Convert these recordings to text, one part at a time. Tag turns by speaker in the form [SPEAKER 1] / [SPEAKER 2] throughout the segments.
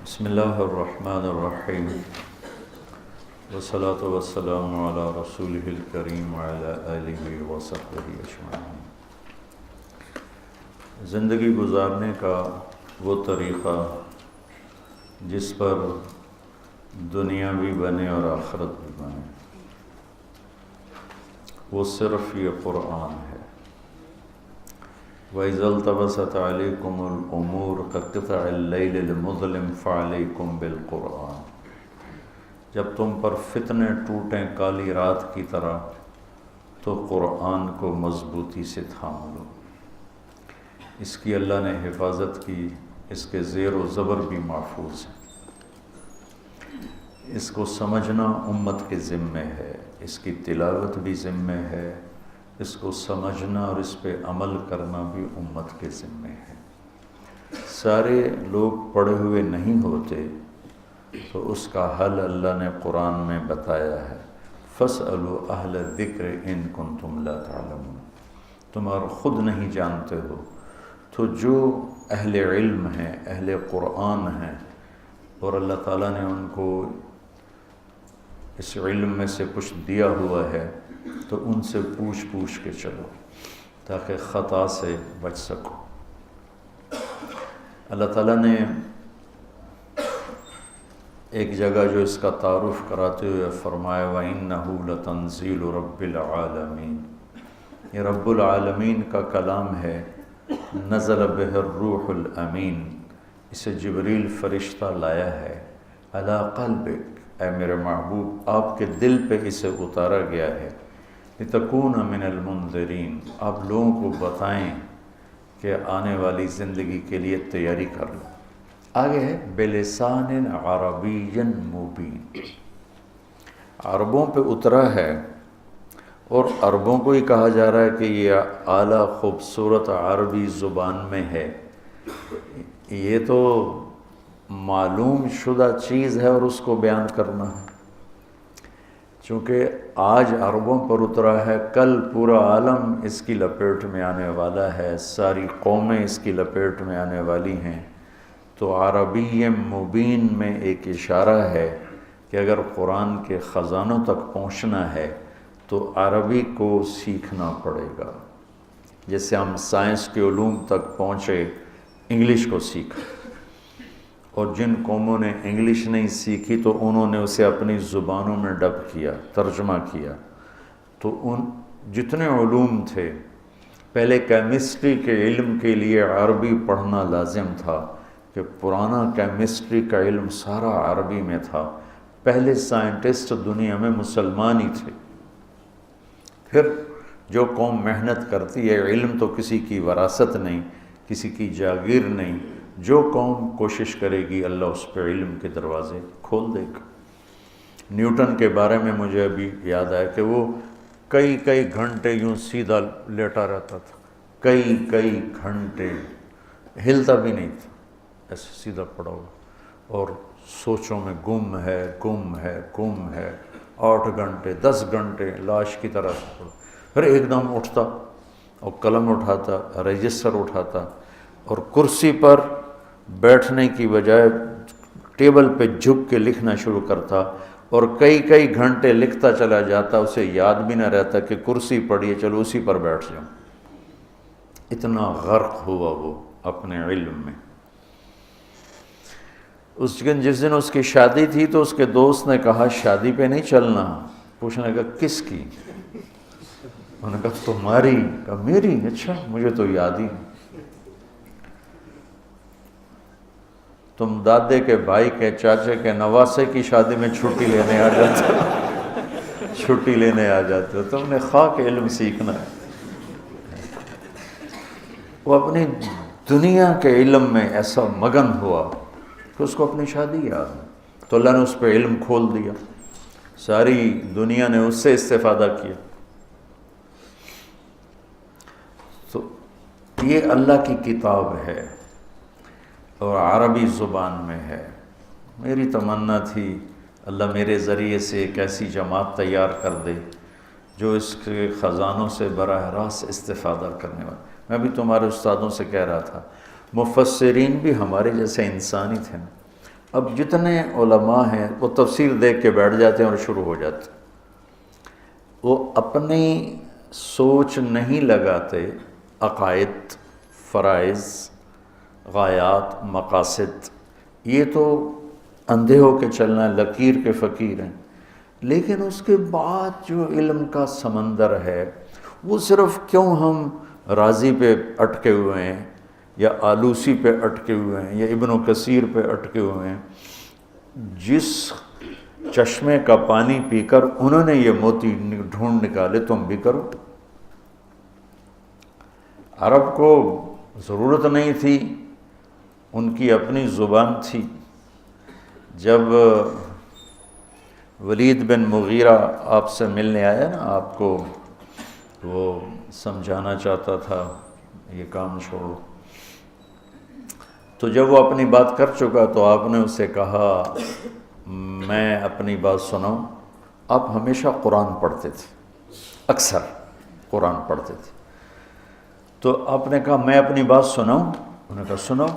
[SPEAKER 1] بسم اللہ الرحمن الرحیم والصلاة والسلام علی رسولہ الکریم وعلی آلہ وصحبہ اجمعین۔ زندگی گزارنے کا وہ طریقہ جس پر دنیا بھی بنے اور آخرت بھی بنے، وہ صرف یہ قرآن ہے۔ وَإِذَا الْتَبَسَتْ عَلَيْكُمُ الْأُمُورُ كَقِطَعِ اللَّيْلِ الْمُظْلِمِ فَعَلَيْكُمْ بِالْقُرْآنِ۔ جب تم پر فتنے ٹوٹیں کالی رات کی طرح تو قرآن کو مضبوطی سے تھام لو۔ اس کی اللہ نے حفاظت کی، اس کے زیر و زبر بھی محفوظ ہیں۔ اس کو سمجھنا امت کے ذمے ہے، اس کی تلاوت بھی ذمے ہے، اس کو سمجھنا اور اس پہ عمل کرنا بھی امت کے ذمے ہے۔ سارے لوگ پڑھے ہوئے نہیں ہوتے تو اس کا حل اللہ نے قرآن میں بتایا ہے۔ فَاسْأَلُوا أَهْلَ الذِّكْرِ إِن كُنتُمْ لَا تَعْلَمُونَ۔ تم اور خود نہیں جانتے ہو تو جو اہل علم ہیں، اہل قرآن ہیں، اور اللہ تعالیٰ نے ان کو اس علم میں سے کچھ دیا ہوا ہے تو ان سے پوچھ کے چلو تاکہ خطا سے بچ سکو۔ اللہ تعالیٰ نے ایک جگہ جو اس کا تعارف کراتے ہوئے فرمایا وَإِنَّهُ لَتَنزِيلُ رَبِّ الْعَالَمِينَ۔ یہ رب العالمین کا کلام ہے۔ نزل بہ الروح الامین، اسے جبریل فرشتہ لایا ہے۔ علی قلبک، اے میرے محبوب آپ کے دل پہ اسے اتارا گیا ہے۔ لتکون من المنذرین، آپ لوگوں کو بتائیں کہ آنے والی زندگی کے لیے تیاری کر لو۔ آگے ہے بلسان عربی مبین، عربوں پہ اترا ہے اور عربوں کو ہی کہا جا رہا ہے کہ یہ اعلیٰ خوبصورت عربی زبان میں ہے۔ یہ تو معلوم شدہ چیز ہے اور اس کو بیان کرنا ہے، چونکہ آج عربوں پر اترا ہے، کل پورا عالم اس کی لپیٹ میں آنے والا ہے، ساری قومیں اس کی لپیٹ میں آنے والی ہیں۔ تو عربی مبین میں ایک اشارہ ہے کہ اگر قرآن کے خزانوں تک پہنچنا ہے تو عربی کو سیکھنا پڑے گا، جیسے ہم سائنس کے علوم تک پہنچے انگلش کو سیکھا، اور جن قوموں نے انگلش نہیں سیکھی تو انہوں نے اسے اپنی زبانوں میں ڈب کیا، ترجمہ کیا۔ تو ان جتنے علوم تھے، پہلے کیمسٹری کے علم کے لیے عربی پڑھنا لازم تھا کہ پرانا کیمسٹری کا علم سارا عربی میں تھا۔ پہلے سائنٹسٹ دنیا میں مسلمان ہی تھے۔ پھر جو قوم محنت کرتی ہے، علم تو کسی کی وراثت نہیں، کسی کی جاگیر نہیں، جو قوم کوشش کرے گی اللہ اس پہ علم کے دروازے کھول دے گا۔ نیوٹن کے بارے میں مجھے ابھی یاد آیا کہ وہ کئی گھنٹے یوں سیدھا لیٹا رہتا تھا، کئی گھنٹے ہلتا بھی نہیں تھا، ایسے سیدھا پڑا ہوا، اور سوچوں میں گم ہے 8 گھنٹے 10 گھنٹے لاش کی طرح پڑا۔ پھر ایک دم اٹھتا اور قلم اٹھاتا، رجسٹر اٹھاتا، اور کرسی پر بیٹھنے کی بجائے ٹیبل پہ جھک کے لکھنا شروع کرتا، اور کئی گھنٹے لکھتا چلا جاتا، اسے یاد بھی نہ رہتا کہ کرسی پڑی ہے، چلو اسی پر بیٹھ جاؤں۔ اتنا غرق ہوا وہ اپنے علم میں۔ جس دن اس کی شادی تھی تو اس کے دوست نے کہا شادی پہ نہیں چلنا۔ پوچھنے کا کس کی؟ انہوں نے کہا تمہاری۔ کہا میری؟ اچھا مجھے تو یاد ہی نہیں۔ تم دادے کے بھائی کے چاچے کے نواسے کی شادی میں چھٹی لینے آ جاتے ہو، تم نے خاک علم سیکھنا ہے۔ وہ اپنی دنیا کے علم میں ایسا مگن ہوا کہ اس کو اپنی شادی یاد ہے، تو اللہ نے اس پہ علم کھول دیا، ساری دنیا نے اس سے استفادہ کیا۔ تو یہ اللہ کی کتاب ہے اور عربی زبان میں ہے۔ میری تمنا تھی اللہ میرے ذریعے سے ایک ایسی جماعت تیار کر دے جو اس کے خزانوں سے براہ راست استفادہ کرنے والا۔ میں بھی تمہارے استادوں سے کہہ رہا تھا، مفسرین بھی ہمارے جیسے انسان ہی تھے نا، اب جتنے علماء ہیں وہ تفسیر دیکھ کے بیٹھ جاتے ہیں اور شروع ہو جاتے ہیں، وہ اپنی سوچ نہیں لگاتے عقائد، فرائض، غایات، مقاصد، یہ تو اندھے ہو کے چلنا ہے، لکیر کے فقیر ہیں، لیکن اس کے بعد جو علم کا سمندر ہے وہ صرف کیوں ہم رازی پہ اٹکے ہوئے ہیں یا آلوسی پہ اٹکے ہوئے ہیں یا ابن کثیر پہ اٹکے ہوئے ہیں؟ جس چشمے کا پانی پی کر انہوں نے یہ موتی ڈھونڈ نکالے، تم بھی کرو۔ عرب کو ضرورت نہیں تھی، ان کی اپنی زبان تھی۔ جب ولید بن مغیرہ آپ سے ملنے آیا نا، آپ کو وہ سمجھانا چاہتا تھا یہ کام چھوڑو، تو جب وہ اپنی بات کر چکا تو آپ نے اسے کہا میں اپنی بات سناؤں؟ آپ ہمیشہ قرآن پڑھتے تھے، اکثر قرآن پڑھتے تھے، تو آپ نے کہا میں اپنی بات سناؤں؟ انہوں نے کہا سناؤ۔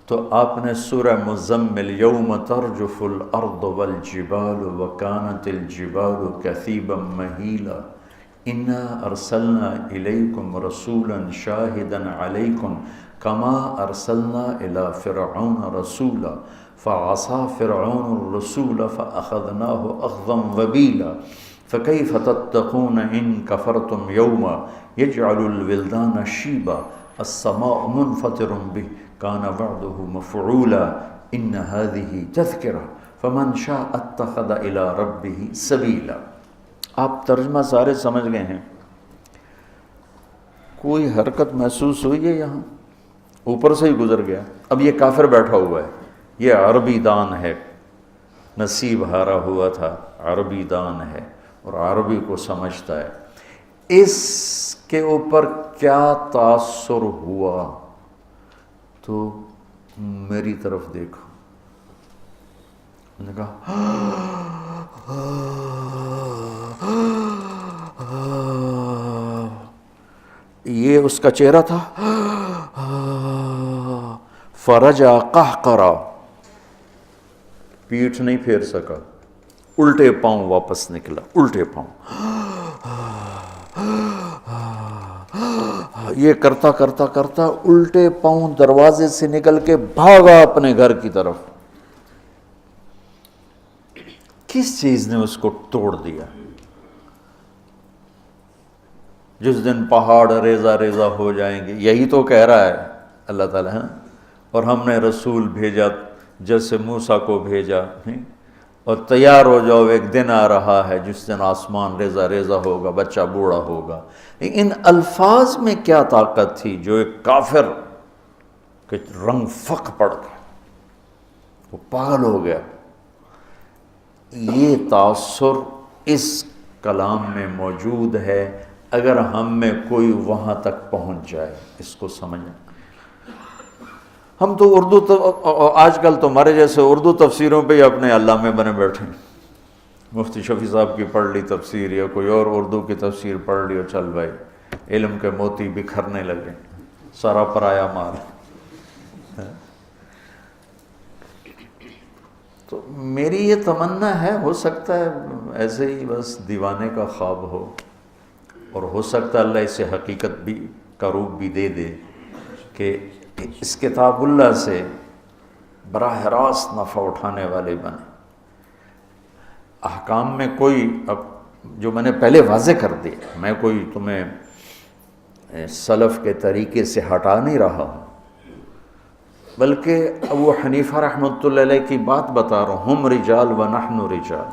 [SPEAKER 1] تو آپ نے سورہ مزمل یوم ترجف الارض والجبال وکانت الجبال کثیبا مہیلا انا ارسلنا الیکم رسولا شاہدا علیکم کما ارسلنا الی فرعون رسولا فعصى فرعون الرسول فاخذناه اخذا وبیلا فکیف تتقون ان کفرتم یوما یجعل الولدان شیبا السماء منفطر به کان وعده مفعولا ان هذه تذکرہ فمن شاء اتخذ الى ربه سبیلا۔ آپ ترجمہ سارے سمجھ گئے ہیں؟ کوئی حرکت محسوس ہوئی ہے یہاں؟ اوپر سے ہی گزر گیا۔ اب یہ کافر بیٹھا ہوا ہے، یہ عربی دان ہے، نصیب ہارا ہوا تھا، عربی دان ہے اور عربی کو سمجھتا ہے۔ اس کے اوپر کیا تاثر ہوا؟ تو میری طرف دیکھو، انہوں نے کہا یہ اس کا چہرہ تھا، فرجع قہقرا، پیٹھ نہیں پھیر سکا، الٹے پاؤں واپس نکلا، الٹے پاؤں، یہ کرتا کرتا کرتا الٹے پاؤں دروازے سے نکل کے بھاگا اپنے گھر کی طرف۔ کس چیز نے اس کو توڑ دیا؟ جس دن پہاڑ ریزہ ریزہ ہو جائیں گے، یہی تو کہہ رہا ہے اللہ تعالیٰ، اور ہم نے رسول بھیجا جیسے موسیٰ کو بھیجا، اور تیار ہو جاؤ، ایک دن آ رہا ہے جس دن آسمان ریزہ ریزہ ہوگا، بچہ بوڑھا ہوگا۔ ان الفاظ میں کیا طاقت تھی جو ایک کافر کے رنگ فق پڑ گیا، وہ پاگل ہو گیا۔ یہ تاثر اس کلام میں موجود ہے، اگر ہم میں کوئی وہاں تک پہنچ جائے، اس کو سمجھیں۔ ہم تو اردو آج کل تمہارے جیسے اردو تفسیروں پہ ہی اپنے علامے بنے بیٹھے ہیں، مفتی شفیع صاحب کی پڑھ لی تفسیر یا کوئی اور اردو کی تفسیر پڑھ لی، اور چل بھائی علم کے موتی بکھرنے لگے، سارا پرایا مال۔ تو میری یہ تمنا ہے، ہو سکتا ہے ایسے ہی بس دیوانے کا خواب ہو، اور ہو سکتا ہے اللہ اسے حقیقت بھی کا روپ بھی دے دے کہ اس کتاب اللہ سے براہ راست نفع اٹھانے والے بنے۔ احکام میں کوئی، اب جو میں نے پہلے واضح کر دیا، میں کوئی تمہیں سلف کے طریقے سے ہٹا نہیں رہا ہوں، بلکہ ابو حنیفہ رحمۃ اللہ علیہ کی بات بتا رہا ہوں، ہم رجال و نحن رجال،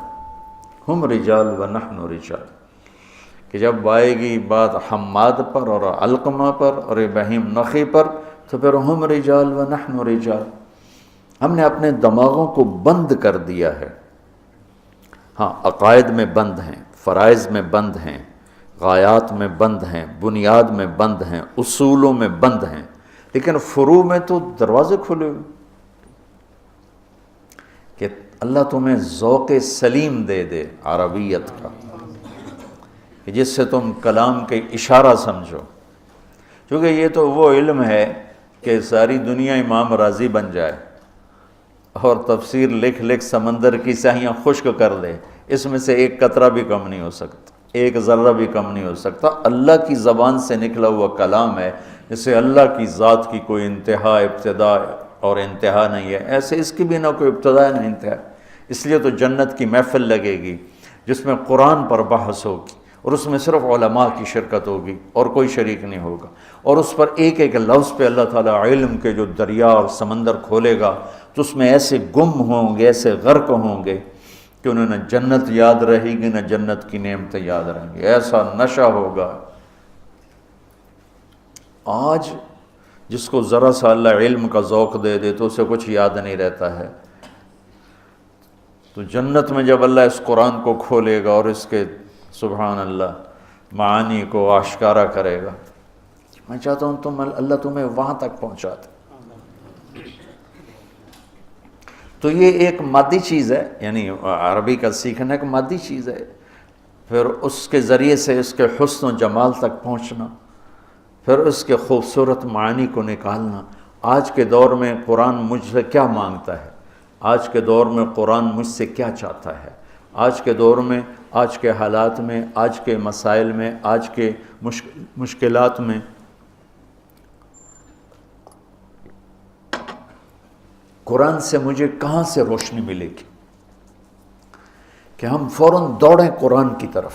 [SPEAKER 1] ہم رجال و نحن رجال، کہ جب آئے گی بات حماد پر اور علقمہ پر اور ابراہیم نخعی پر، تو پھر ہم رجال و نحن رجال۔ ہم نے اپنے دماغوں کو بند کر دیا ہے، ہاں عقائد میں بند ہیں، فرائض میں بند ہیں، غایات میں بند ہیں، بنیاد میں بند ہیں، اصولوں میں بند ہیں، لیکن فروع میں تو دروازے کھلے ہوئے۔ کہ اللہ تمہیں ذوق سلیم دے دے عربیت کا، کہ جس سے تم کلام کے اشارہ سمجھو، کیونکہ یہ تو وہ علم ہے کہ ساری دنیا امام راضی بن جائے اور تفسیر لکھ لکھ سمندر کی سیاہیاں خشک کر دے، اس میں سے ایک قطرہ بھی کم نہیں ہو سکتا، ایک ذرہ بھی کم نہیں ہو سکتا۔ اللہ کی زبان سے نکلا ہوا کلام ہے، جسے اللہ کی ذات کی کوئی انتہا، ابتدا اور انتہا نہیں ہے، ایسے اس کی بھی نہ کوئی ابتدا نہ انتہا۔ اس لیے تو جنت کی محفل لگے گی جس میں قرآن پر بحث ہوگی، اور اس میں صرف علماء کی شرکت ہوگی اور کوئی شریک نہیں ہوگا، اور اس پر ایک ایک لفظ پہ اللہ تعالیٰ علم کے جو دریا اور سمندر کھولے گا تو اس میں ایسے گم ہوں گے، ایسے غرق ہوں گے کہ انہیں نہ جنت یاد رہے گی، نہ جنت کی نعمتیں یاد رہیں گی، ایسا نشہ ہوگا۔ آج جس کو ذرا سا اللہ علم کا ذوق دے دے تو اسے کچھ یاد نہیں رہتا ہے، تو جنت میں جب اللہ اس قرآن کو کھولے گا اور اس کے سبحان اللہ معانی کو آشکارا کرے گا، میں چاہتا ہوں اللہ تمہیں وہاں تک پہنچا دے۔ تو یہ ایک مادی چیز ہے، یعنی عربی کا سیکھنا ایک مادی چیز ہے، پھر اس کے ذریعے سے اس کے حسن و جمال تک پہنچنا، پھر اس کے خوبصورت معانی کو نکالنا۔ آج کے دور میں قرآن مجھ سے کیا مانگتا ہے، آج کے دور میں قرآن مجھ سے کیا چاہتا ہے، آج کے دور میں، آج کے حالات میں، آج کے مسائل میں، آج کے مشکلات میں قرآن سے مجھے کہاں سے روشنی ملے گی کہ ہم فوراً دوڑیں قرآن کی طرف،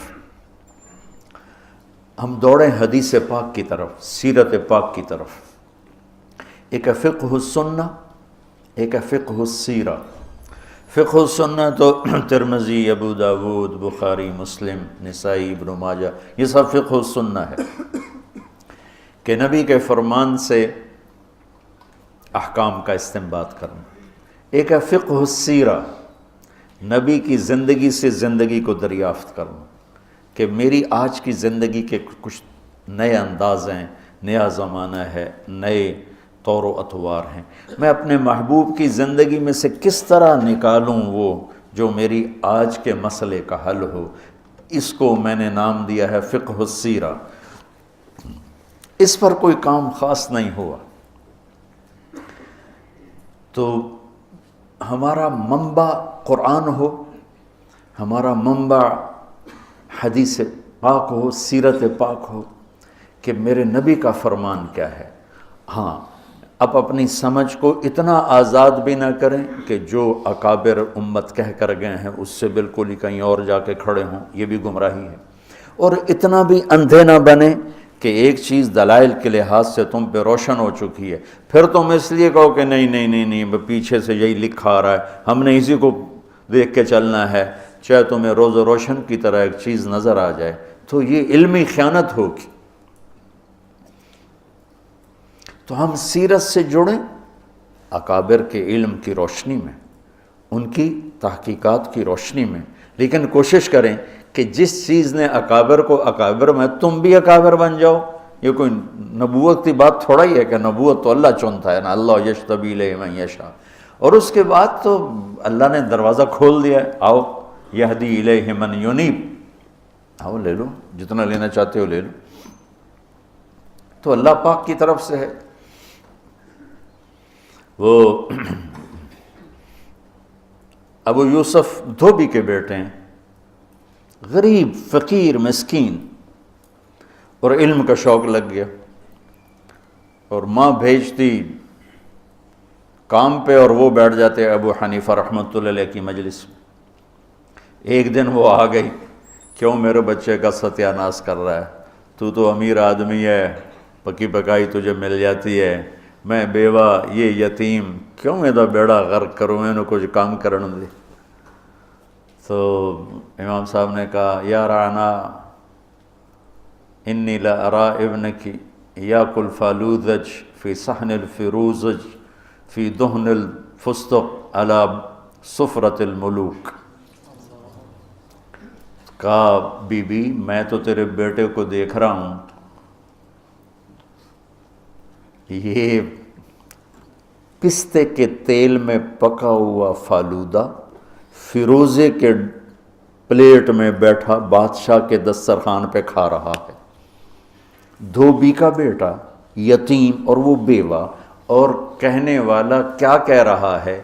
[SPEAKER 1] ہم دوڑیں حدیث پاک کی طرف، سیرت پاک کی طرف۔ ایک ہے فقہ السنہ، ایک ہے فقہ السیرہ۔ فقہ السنہ تو ترمذی، ابو داود، بخاری، مسلم، نسائی، ابن ماجہ، یہ سب فقہ السنہ ہے کہ نبی کے فرمان سے احکام کا استنباط کرنا۔ ایک ہے فقہ السیرہ، نبی کی زندگی سے زندگی کو دریافت کرنا کہ میری آج کی زندگی کے کچھ نئے انداز ہیں، نیا زمانہ ہے، نئے طور و اطوار ہیں، میں اپنے محبوب کی زندگی میں سے کس طرح نکالوں وہ جو میری آج کے مسئلے کا حل ہو۔ اس کو میں نے نام دیا ہے فقہ السیرہ۔ اس پر کوئی کام خاص نہیں ہوا، تو ہمارا منبع قرآن ہو، ہمارا منبع حدیث پاک ہو، سیرت پاک ہو کہ میرے نبی کا فرمان کیا ہے۔ ہاں، اب اپنی سمجھ کو اتنا آزاد بھی نہ کریں کہ جو اکابر امت کہہ کر گئے ہیں اس سے بالکل ہی کہیں اور جا کے کھڑے ہوں، یہ بھی گمراہی ہے۔ اور اتنا بھی اندھے نہ بنے کہ ایک چیز دلائل کے لحاظ سے تم پہ روشن ہو چکی ہے، پھر تم اس لیے کہو کہ نہیں نہیں نہیں نہیں پیچھے سے یہی لکھا آ رہا ہے، ہم نے اسی کو دیکھ کے چلنا ہے، چاہے تمہیں روز و روشن کی طرح ایک چیز نظر آ جائے، تو یہ علمی خیانت ہوگی۔ تو ہم سیرت سے جڑیں اکابر کے علم کی روشنی میں، ان کی تحقیقات کی روشنی میں، لیکن کوشش کریں کہ جس چیز نے اکابر کو اکابر میں، تم بھی اکابر بن جاؤ۔ یہ کوئی نبوت کی بات تھوڑا ہی ہے کہ نبوت تو اللہ چنتا ہے نا، اللہ یجتبی الیہ من یشاء، اور اس کے بعد تو اللہ نے دروازہ کھول دیا ہے، آؤ یہدی الیہ من ینیب، آؤ لے لو جتنا لینا چاہتے ہو لے لو، تو اللہ پاک کی طرف سے ہے۔ وہ ابو یوسف دھوبی کے بیٹے ہیں، غریب فقیر مسکین، اور علم کا شوق لگ گیا، اور ماں بھیجتی کام پہ اور وہ بیٹھ جاتے ابو حنیفہ رحمۃ اللہ علیہ کی مجلس میں۔ ایک دن وہ آ گئی، کیوں میرے بچے کا ستیہ ناش کر رہا ہے، تو امیر آدمی ہے، پکی پکائی تجھے مل جاتی ہے، میں بیوہ، یہ یتیم، کیوں میرا بیڑا غرق کروں، میں نے کچھ کام کرنے دے۔ تو امام صاحب نے کہا یا رعنا انی لارا ابنکی یاکل فالوذج فی صحن الفروزج فی دہن الفستق علی سفرۃ الملوک۔ کہا بی بی میں تو تیرے بیٹے کو دیکھ رہا ہوں، یہ پستے کے تیل میں پکا ہوا فالودہ فیروزے کے پلیٹ میں بیٹھا بادشاہ کے دسترخوان پہ کھا رہا ہے، دھوبی کا بیٹا، یتیم، اور وہ بیوہ، اور کہنے والا کیا کہہ رہا ہے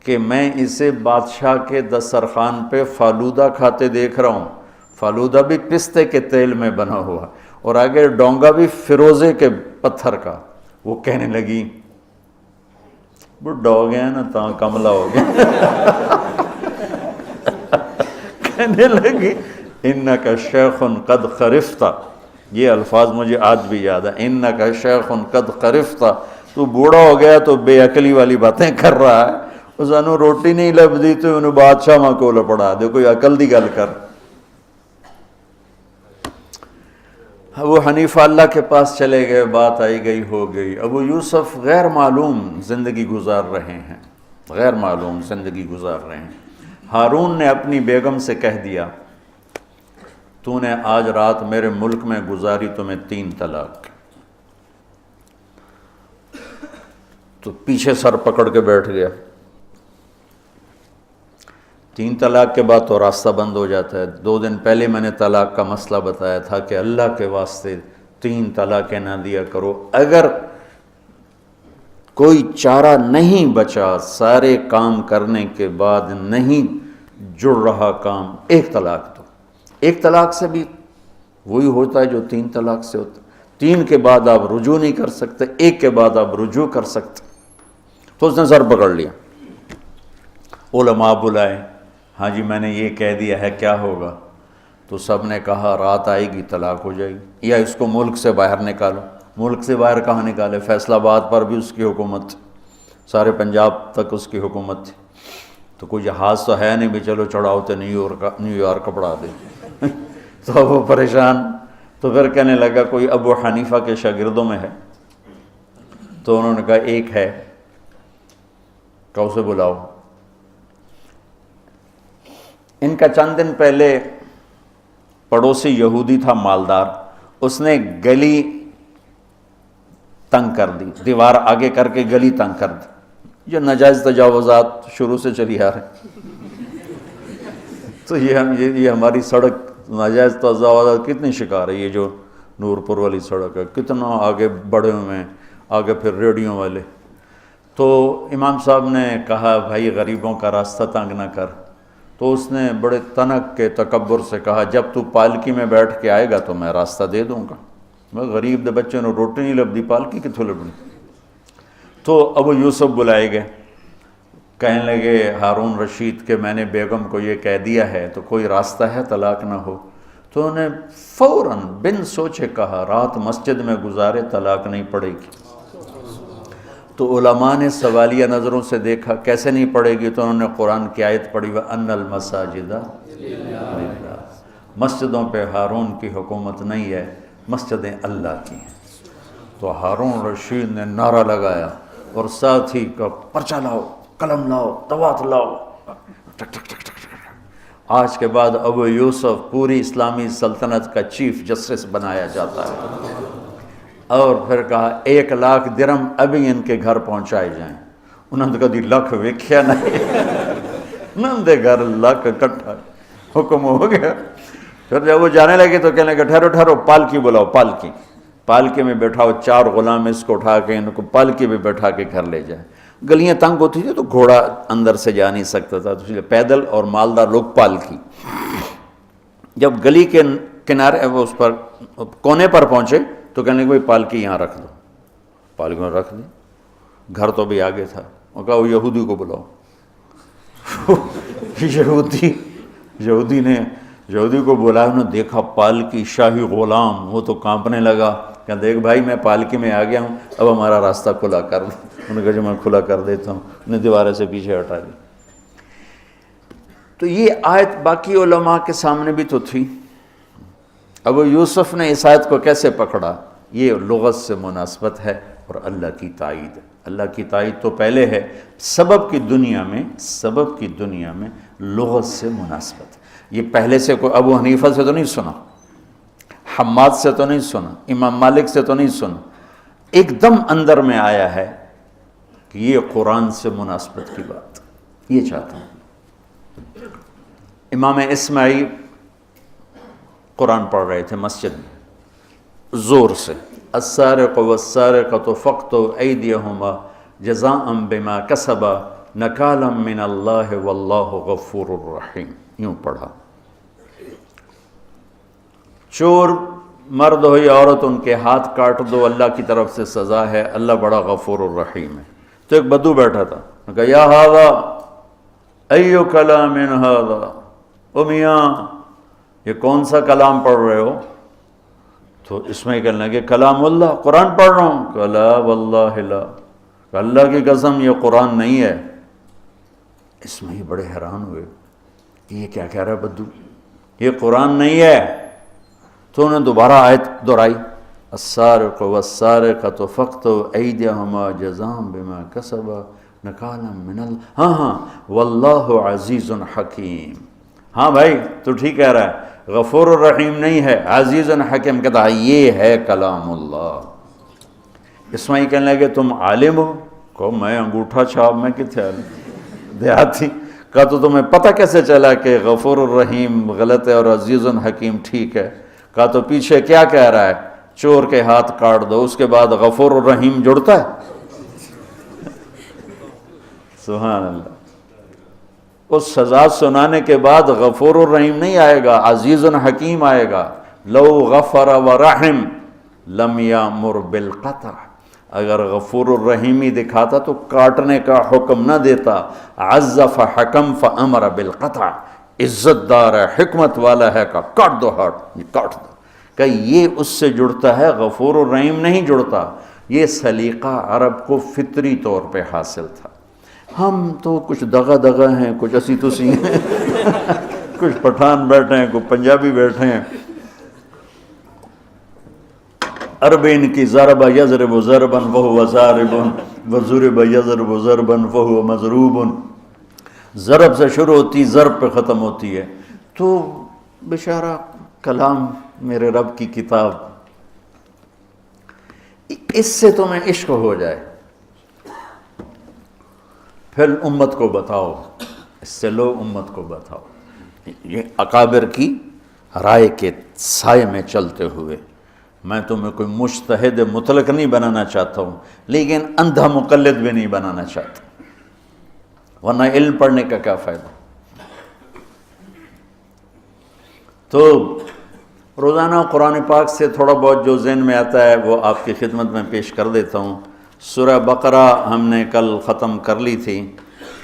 [SPEAKER 1] کہ میں اسے بادشاہ کے دسترخوان پہ فالودہ کھاتے دیکھ رہا ہوں، فالودہ بھی پستے کے تیل میں بنا ہوا، اور آگے ڈونگا بھی فیروزے کے پتھر کا۔ وہ کہنے لگی بڈھا ہو گیا نا تاں کملا ہو گیا کہنے لگی انک شیخ قد خرفت، یہ الفاظ مجھے آج بھی یاد ہے، انک شیخ قد خرفت، تو بوڑھا ہو گیا تو بے عقلی والی باتیں کر رہا ہے، سانو روٹی نہیں لبدی تو انہوں بادشاہ ماں کو لپڑا دے، کوئی عقل دی گل کر۔ ابو حنیفہ اللہ کے پاس چلے گئے، بات آئی گئی ہو گئی۔ ابو یوسف غیر معلوم زندگی گزار رہے ہیں، غیر معلوم زندگی گزار رہے ہیں۔ ہارون نے اپنی بیگم سے کہہ دیا تو نے آج رات میرے ملک میں گزاری، تمہیں 3 طلاق۔ تو پیچھے سر پکڑ کے بیٹھ گیا۔ 3 طلاق کے بعد تو راستہ بند ہو جاتا ہے۔ 2 دن پہلے میں نے طلاق کا مسئلہ بتایا تھا کہ اللہ کے واسطے 3 طلاقیں نہ دیا کرو۔ اگر کوئی چارہ نہیں بچا، سارے کام کرنے کے بعد نہیں جڑ رہا کام، 1 طلاق دو۔ 1 طلاق سے بھی وہی ہوتا ہے جو 3 طلاق سے ہوتا ہے۔ 3 کے بعد آپ رجوع نہیں کر سکتے، 1 کے بعد آپ رجوع کر سکتے۔ تو اس نے سر پکڑ لیا، علماء بلائے، ہاں جی میں نے یہ کہہ دیا ہے کیا ہوگا؟ تو سب نے کہا رات آئے گی طلاق ہو جائے گی، یا اس کو ملک سے باہر نکالو۔ ملک سے باہر کہاں نکالے؟ فیصل آباد پر بھی اس کی حکومت تھی، سارے پنجاب تک اس کی حکومت تھی، تو کوئی جہاز تو ہے نہیں بھی چلو چڑھاؤ تو نیو یارک پڑھا دے تو وہ پریشان۔ تو پھر کہنے لگا کوئی ابو حنیفہ کے شاگردوں میں ہے؟ تو انہوں نے کہا ایک ہے، کہ اسے بلاؤ۔ ان کا چند دن پہلے پڑوسی یہودی تھا مالدار، اس نے گلی تنگ کر دی، دیوار آگے کر کے گلی تنگ کر دی۔ یہ ناجائز تجاوزات شروع سے چلی آ رہے، تو یہ ہماری سڑک ناجائز تجاوزات کتنی شکار ہے۔ یہ جو نور پور والی سڑک ہے کتنا آگے بڑھے ہوئے ہیں، آگے پھر ریڈیوں والے۔ تو امام صاحب نے کہا بھائی غریبوں کا راستہ تنگ نہ کر۔ تو اس نے بڑے تنک کے تکبر سے کہا جب تو پالکی میں بیٹھ کے آئے گا تو میں راستہ دے دوں گا، میں غریب دے بچے نے روٹی نہیں لبدی، پالکی کتوں لبنی؟ تو ابو یوسف بلائے گئے، کہنے لگے ہارون رشید کہ میں نے بیگم کو یہ کہہ دیا ہے تو کوئی راستہ ہے طلاق نہ ہو؟ تو انہوں نے فوراً بن سوچے کہا رات مسجد میں گزارے طلاق نہیں پڑے گی۔ تو علماء نے سوالیہ نظروں سے دیکھا کیسے نہیں پڑے گی؟ تو انہوں نے قرآن کی آیت پڑھی وَأَنَّ الْمَسَاجِدَ لِلَّهِ، مسجدوں پہ ہارون کی حکومت نہیں ہے، مسجدیں اللہ کی ہیں۔ تو ہارون رشید نے نعرہ لگایا اور ساتھ ہی کا پرچہ لاؤ، قلم لاؤ، دوات لاؤ، ٹک ٹک ٹک ٹک۔ آج کے بعد ابو یوسف پوری اسلامی سلطنت کا چیف جسٹس بنایا جاتا ہے۔ اور پھر کہا 1 لاکھ درہم ابھی ان کے گھر پہنچائے جائیں۔ انہوں نے کہا لکھ ویکھیا نہیں، انہوں نے گھر لاکھ اکٹھا، حکم ہو گیا۔ پھر جب وہ جانے لگے تو کہنے لگے ٹھہرو ٹھہرو، پالکی بلاؤ، پالکی۔ پالکی میں بیٹھاؤ، 4 غلام اس کو اٹھا کے ان کو پالکی میں بیٹھا کے گھر لے جائے۔ گلیاں تنگ ہوتی تھی تو گھوڑا اندر سے جا نہیں سکتا تھا، تو پیدل اور مالدار لوگ پالکی۔ جب گلی کے کنارے اس پر کونے پر پہنچے تو کہنے لگے بھائی پالکی یہاں رکھ دو، پالکی میں رکھ دی۔ گھر تو بھی آگے تھا، وہ کہا وہ یہودی کو بلاؤ۔ یہودی کو بلایا، انہوں نے دیکھا پالکی، شاہی غلام، وہ تو کانپنے لگا کہ دیکھ بھائی میں پالکی میں آ گیا ہوں، اب ہمارا راستہ کھلا کر دو۔ انہوں نے کہا جو میں کھلا کر دیتا ہوں، انہیں دیوارے سے پیچھے ہٹا دی۔ تو یہ آیت باقی علماء کے سامنے بھی تو تھی۔ ابو یوسف نے اس آیت کو کیسے پکڑا؟ یہ لغت سے مناسبت ہے اور اللہ کی تائید۔ اللہ کی تائید تو پہلے ہے، سبب کی دنیا میں لغت سے مناسبت۔ یہ پہلے سے کوئی ابو حنیفہ سے تو نہیں سنا، حماد سے تو نہیں سنا، امام مالک سے تو نہیں سنا، ایک دم اندر میں آیا ہے کہ یہ قرآن سے مناسبت کی بات، یہ چاہتا ہوں۔ امام اسماعیل قرآن پڑھ رہے تھے مسجد میں زور سے، السارق والسارقۃ فاقطعوا ایدیہما جزاء بما کسبا نکالا من اللہ واللہ غفور الرحیم، یوں پڑھا۔ چور مرد ہو یا عورت، ان کے ہاتھ کاٹ دو، اللہ کی طرف سے سزا ہے، اللہ بڑا غفور الرحیم ہے۔ تو ایک بدو بیٹھا تھا، کہا یا ھذا ایو کلام ھذا، او میاں یہ کون سا کلام پڑھ رہے ہو؟ تو اس میں کہنے لگے کلام اللہ، قرآن پڑھ رہا ہوں۔ کہ لا واللہ لا، کہ اللہ کی قسم یہ قرآن نہیں ہے۔ اس میں ہی بڑے حیران ہوئے، یہ کیا کہہ رہا ہے بدو، یہ قرآن نہیں ہے۔ تو انہوں نے دوبارہ آیت دہرائی، السارق والسارقۃ فاقطعوا ایدیہما جزاء بما کسبا نکالا من اللہ، ہاں واللہ عزیز حکیم۔ ہاں بھائی تو ٹھیک کہہ رہا ہے، غفور الرحیم نہیں ہے، عزیز حکیم۔ کہتا ہے یہ ہے کلام اللہ۔ اسماعیل کہنے لگے تم عالم ہو؟ کہو میں انگوٹھا چھاپ، میں کتنے عالم، دیہاتی۔ کہا تو تمہیں پتہ کیسے چلا کہ غفور الرحیم غلط ہے اور عزیز حکیم ٹھیک ہے؟ کہا تو پیچھے کیا کہہ رہا ہے، چور کے ہاتھ کاٹ دو، اس کے بعد غفور الرحیم جڑتا ہے؟ سبحان اللہ۔ اس سزا سنانے کے بعد غفور الرحیم نہیں آئے گا، عزیز حکیم آئے گا۔ لو غفر ورحم لم یامر بالقطع، اگر غفور الرحیم ہی دکھاتا تو کاٹنے کا حکم نہ دیتا۔ عز فحکم فامر بالقطع، عزت دار ہے، حکمت والا ہے، کہ کاٹ دو ہاتھ، یہ کاٹ دو۔ کہ یہ اس سے جڑتا ہے، غفور الرحیم نہیں جڑتا۔ یہ سلیقہ عرب کو فطری طور پہ حاصل تھا۔ ہم تو کچھ دغا ہیں، کچھ اسی تسی ہیں، کچھ پٹھان بیٹھے ہیں، کچھ پنجابی بیٹھے ہیں۔ عربین کی ضرب یضرب ضربا وہو ضارب وضرب یضرب ضربا وہو مضروب، ضرب سے شروع ہوتی ضرب پہ ختم ہوتی ہے۔ تو بیچارہ کلام میرے رب کی کتاب، اس سے تمہیں عشق ہو جائے، پھر امت کو بتاؤ، اس سے لو امت کو بتاؤ۔ یہ اکابر کی رائے کے سائے میں چلتے ہوئے، میں تمہیں کوئی مجتہد مطلق نہیں بنانا چاہتا ہوں، لیکن اندھا مقلد بھی نہیں بنانا چاہتا، ورنہ علم پڑھنے کا کیا فائدہ۔ تو روزانہ قرآن پاک سے تھوڑا بہت جو ذہن میں آتا ہے وہ آپ کی خدمت میں پیش کر دیتا ہوں۔ سورہ بقرہ ہم نے کل ختم کر لی تھی،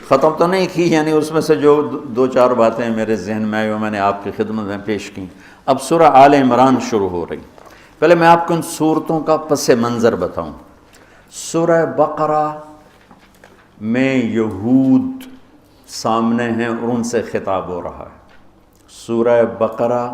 [SPEAKER 1] ختم تو نہیں کی، یعنی اس میں سے جو دو چار باتیں میرے ذہن میں آئی وہ میں نے آپ کی خدمت میں پیش کی۔ اب سورہ آل عمران شروع ہو رہی۔ پہلے میں آپ کو ان صورتوں کا پس منظر بتاؤں۔ سورہ بقرہ میں یہود سامنے ہیں اور ان سے خطاب ہو رہا ہے۔ سورہ بقرہ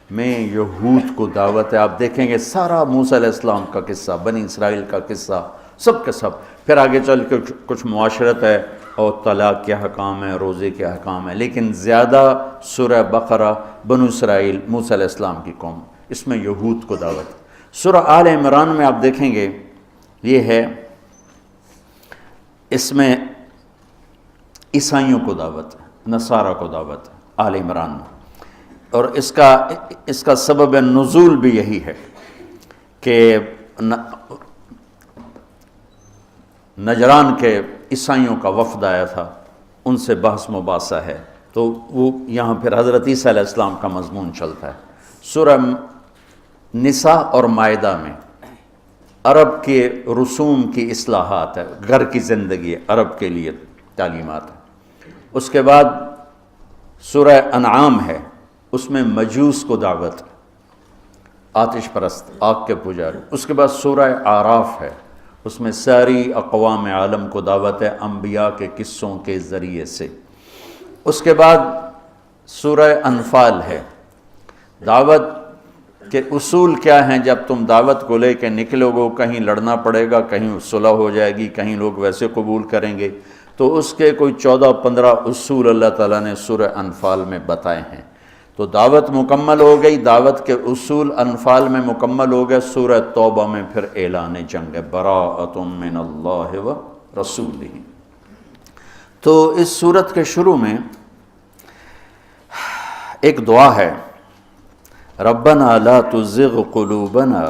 [SPEAKER 1] میں یہود کو دعوت ہے۔ آپ دیکھیں گے سارا موسیٰ علیہ السلام کا قصہ، بنی اسرائیل کا قصہ، سب کے سب، پھر آگے چل کے کچھ معاشرت ہے اور طلاق کے حکام ہیں، روزے کے حکام ہیں، لیکن زیادہ سورہ بقرہ بنو اسرائیل، موسیٰ علیہ السلام کی قوم، اس میں یہود کو دعوت ہے۔ سورہ آل عمران میں آپ دیکھیں گے یہ ہے، اس میں عیسائیوں کو دعوت ہے، نصارہ کو دعوت ہے آل عمران میں، اور اس کا سبب نزول بھی یہی ہے کہ نجران کے عیسائیوں کا وفد آیا تھا، ان سے بحث مباحثہ ہے، تو وہ یہاں پھر حضرت عیسیٰ علیہ السلام کا مضمون چلتا ہے۔ سورہ نساء اور مائدہ میں عرب کے رسوم کی اصلاحات ہے، گھر کی زندگی عرب کے لیے تعلیمات ہے۔ اس کے بعد سورہ انعام ہے، اس میں مجوس کو دعوت ہے، آتش پرست، آگ کے پجاری۔ اس کے بعد سورہ اعراف ہے، اس میں ساری اقوام عالم کو دعوت ہے انبیاء کے قصوں کے ذریعے سے۔ اس کے بعد سورہ انفال ہے، دعوت کے اصول کیا ہیں جب تم دعوت کو لے کے نکلو گے، کہیں لڑنا پڑے گا، کہیں صلح ہو جائے گی، کہیں لوگ ویسے قبول کریں گے، تو اس کے کوئی 14-15 اصول اللہ تعالیٰ نے سورہ انفال میں بتائے ہیں۔ تو دعوت مکمل ہو گئی، دعوت کے اصول انفال میں مکمل ہو گئے۔ سورہ توبہ میں پھر اعلان جنگ ہے، براءۃ من اللہ و رسولہ۔ تو اس سورت کے شروع میں ایک دعا ہے، ربنا لا تزغ قلوبنا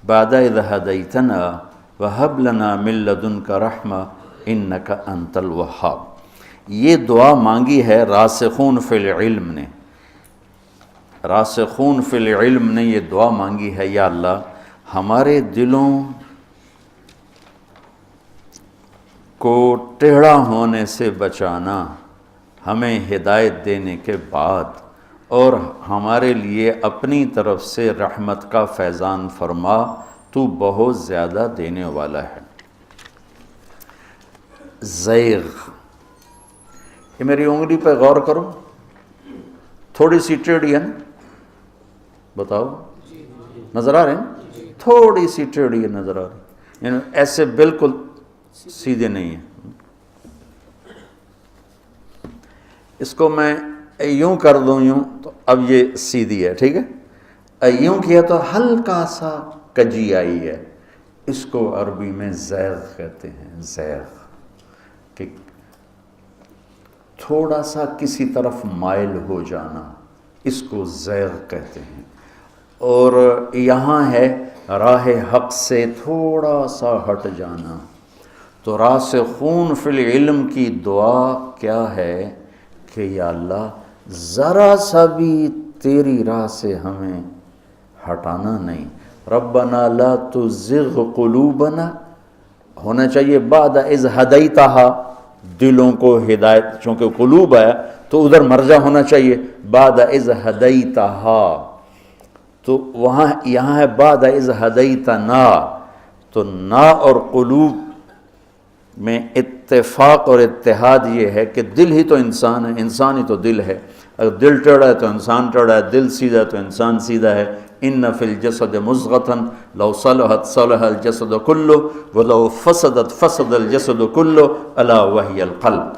[SPEAKER 1] بعد اذ ہدیتنا وہب لنا من لدنک رحمہ انک انت الوہاب۔ یہ دعا مانگی ہے راسخون فی العلم نے، راسخون فی العلم نے یہ دعا مانگی ہے، یا اللہ ہمارے دلوں کو ٹیڑھا ہونے سے بچانا ہمیں ہدایت دینے کے بعد، اور ہمارے لیے اپنی طرف سے رحمت کا فیضان فرما، تو بہت زیادہ دینے والا ہے۔ زیغ، یہ میری انگلی پہ غور کرو، تھوڑی سی ٹیڑھی ہے نا، بتاؤ نظر آ رہے ہیں؟ تھوڑی سی ٹیڑھی ہے نظر آ رہی، یعنی ایسے بالکل سیدھے نہیں ہیں۔ اس کو میں یوں کر دوں یوں تو اب یہ سیدھی ہے، ٹھیک ہے، یوں کیا تو ہلکا سا کجی آئی ہے، اس کو عربی میں زیغ کہتے ہیں، زیغ، کہ تھوڑا سا کسی طرف مائل ہو جانا، اس کو زیغ کہتے ہیں۔ اور یہاں ہے راہ حق سے تھوڑا سا ہٹ جانا۔ تو راسخون فی العلم کی دعا کیا ہے کہ یا اللہ ذرا سا بھی تیری راہ سے ہمیں ہٹانا نہیں۔ ربنا لا تزغ قلوبنا ہونا چاہیے بعد اذ ہدیتہا، دلوں کو ہدایت، چونکہ قلوب ہے تو ادھر مرجع ہونا چاہیے بعد اذ ہدیتہا، تو وہاں یہاں ہے بعد اذ ہدیتنا، تو نا اور قلوب میں اتفاق اور اتحاد یہ ہے کہ دل ہی تو انسان ہے، انسان ہی تو دل ہے، اگر دل ٹیڑھا ہے تو انسان ٹیڑھا ہے، دل سیدھا ہے تو انسان سیدھا ہے۔ ان فی الجسد مضغۃ لو صلحت صلح الجسد کلہ ولو فسدت فسد الجسد کلہ الا وہی القلب،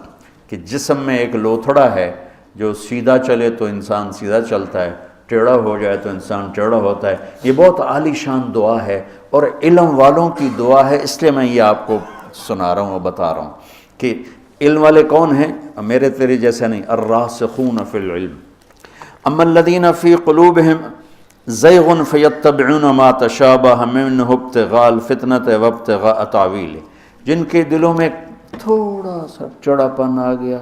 [SPEAKER 1] کہ جسم میں ایک لوتھڑا ہے، جو سیدھا چلے تو انسان سیدھا چلتا ہے، ٹیڑھا ہو جائے تو انسان ٹیڑھا ہوتا ہے۔ یہ بہت عالی شان دعا ہے اور علم والوں کی دعا ہے، اس لیے میں یہ آپ کو سنا رہا ہوں اور بتا رہا ہوں کہ علم والے کون ہیں، میرے تیرے جیسے نہیں، الراسخون فی العلم۔ اما الذین فی قلوبہم زیغ فیتبعون ما تشابہ منہ ابتغاء الفتنۃ وابتغاء تاویلہ، جن کے دلوں میں تھوڑا سا چڑاپن آ گیا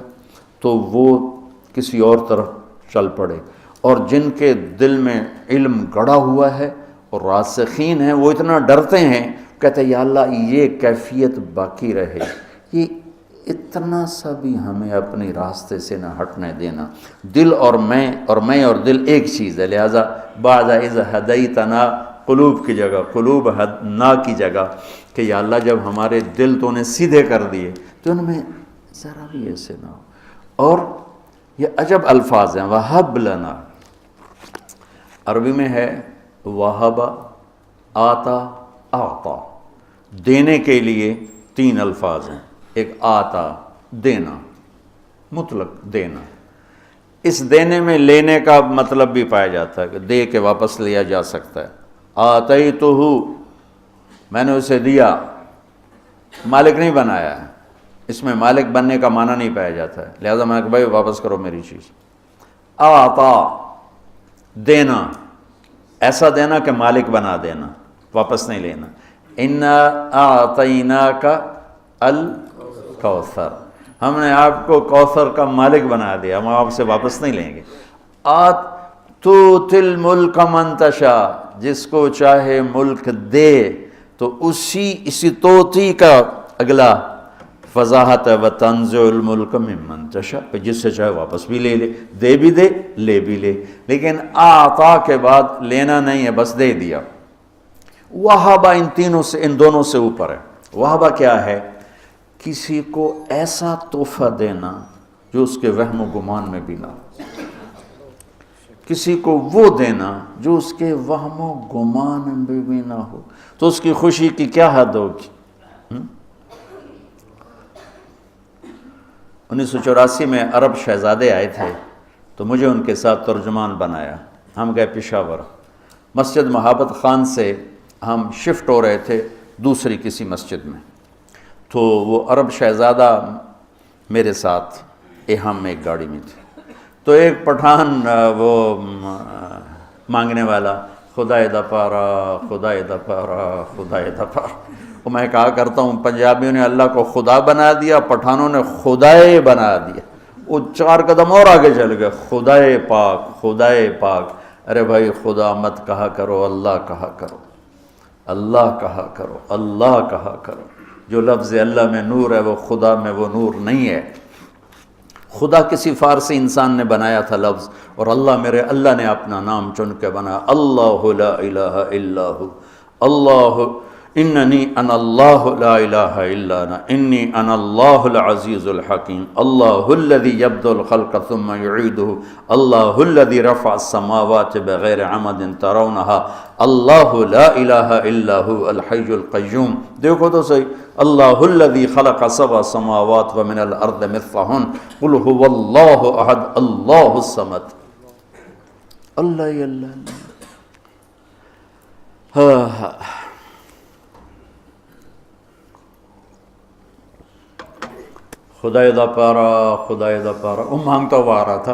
[SPEAKER 1] تو وہ کسی اور طرف چل پڑے، اور جن کے دل میں علم گڑا ہوا ہے اور راسخین ہیں وہ اتنا ڈرتے ہیں، کہتے ہیں یا اللہ یہ کیفیت باقی رہے، یہ اتنا سا بھی ہمیں اپنی راستے سے نہ ہٹنے دینا۔ دل اور میں اور دل ایک چیز ہے، لہٰذا بعد اذ ہدیتنا قلوب کی جگہ قلوب نا کی جگہ، کہ یا اللہ جب ہمارے دل تو نے سیدھے کر دیے تو ان میں ذرا بھی ایسے نہ ہو۔ اور یہ عجب الفاظ ہیں، وہب لنا، عربی میں ہے وہب، آتا، آتا، دینے کے لیے تین الفاظ ہیں، ایک آتا دینا، مطلق دینا، اس دینے میں لینے کا مطلب بھی پایا جاتا ہے کہ دے کے واپس لیا جا سکتا ہے۔ آتیتہ، میں نے اسے دیا، مالک نہیں بنایا ہے، اس میں مالک بننے کا معنی نہیں پایا جاتا ہے، لہذا میں نے کہا بھائی واپس کرو میری چیز۔ آتا دینا، ایسا دینا کہ مالک بنا دینا، واپس نہیں لینا۔ انا اعطیناک الکوثر، ہم نے آپ کو کوثر کا مالک بنا دیا، ہم آپ سے واپس نہیں لیں گے۔ تؤتی الملک من تشاء، جس کو چاہے ملک دے، تو اسی توتی کا اگلا وضاحت ہے وتنزع الملک ممن تشاء، جس سے چاہے واپس بھی لے لے، دے بھی دے لے بھی لے، لیکن آتا کے بعد لینا نہیں ہے، بس دے دیا۔ وہابہ ان دونوں سے اوپر ہے۔ وہابہ کیا ہے؟ کسی کو ایسا تحفہ دینا جو اس کے وہم و گمان میں بھی نہ ہو، کسی کو وہ دینا جو اس کے وہم و گمان میں بھی نہ ہو، تو اس کی خوشی کی کیا حد ہوگی۔ 1984 میں عرب شہزادے آئے تھے تو مجھے ان کے ساتھ ترجمان بنایا، ہم گئے پشاور، مسجد محبت خان سے ہم شفٹ ہو رہے تھے دوسری کسی مسجد میں، تو وہ عرب شہزادہ میرے ساتھ ہم ایک گاڑی میں تھے، تو ایک پٹھان وہ مانگنے والا خدا دپارا خدا دپارا خدا دپارا، تو میں کہا کرتا ہوں پنجابیوں نے اللہ کو خدا بنا دیا، پٹھانوں نے خدائے بنا دیا، وہ 4 قدم اور آگے چل گئے، خدائے پاک خدائے پاک۔ ارے بھائی خدا مت کہا کرو، اللہ کہا کرو، اللہ کہا کرو، اللہ کہا کرو۔ جو لفظ اللہ میں نور ہے وہ خدا میں وہ نور نہیں ہے۔ خدا کسی فارسی انسان نے بنایا تھا لفظ، اور اللہ نے اپنا نام چن کے بنایا، اللہ لا الہ الا ہو، اللہ اننی انا اللہ لا الہ الا انا انی انا اللہ العزیز الحکیم، اللہ الذی یبدأ الخلق ثم یعیدہ، اللہ الذی رفع السماوات بغیر عمد ترونہا، اللہ لا الہ الا ہو الحی القیوم۔ دیکھو تو صحیح، اللہ الذی خلق 7 سماوات ومن الارض مثلہن قل هو اللہ احد اللہ الصمد۔ اللہ اللہ خدای دا پارا خدای دا پارا، وہ مانگتا ہوا آ رہا تھا۔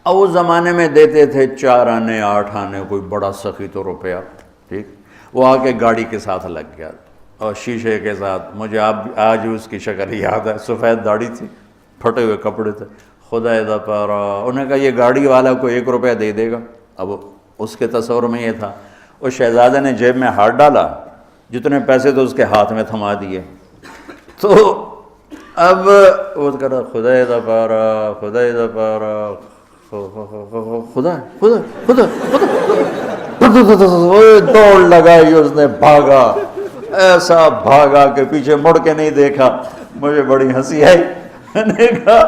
[SPEAKER 1] اب اس زمانے میں دیتے تھے 4 آنے 8 آنے، کوئی بڑا سخی تو روپیہ، ٹھیک، وہ آ کے گاڑی کے ساتھ لگ گیا اور شیشے کے ساتھ، مجھے آج اس کی شکل یاد ہے، سفید داڑھی تھی، پھٹے ہوئے کپڑے تھے، خدای دا پارا۔ انہوں نے کہا یہ گاڑی والا کو 1 روپیہ دے دے گا۔ اب اس کے تصور میں یہ تھا، اس شہزادے نے جیب میں ہاتھ ڈالا، جتنے پیسے تو اس کے ہاتھ میں تھما دیے، تو اب وہ کہہ رہا خدای دا پارا خدای دا پارا خدا خدا خدا خدا، دوڑ لگائی اس نے، بھاگا، ایسا بھاگا کہ پیچھے مڑ کے نہیں دیکھا۔ مجھے بڑی ہنسی آئی، میں نے کہا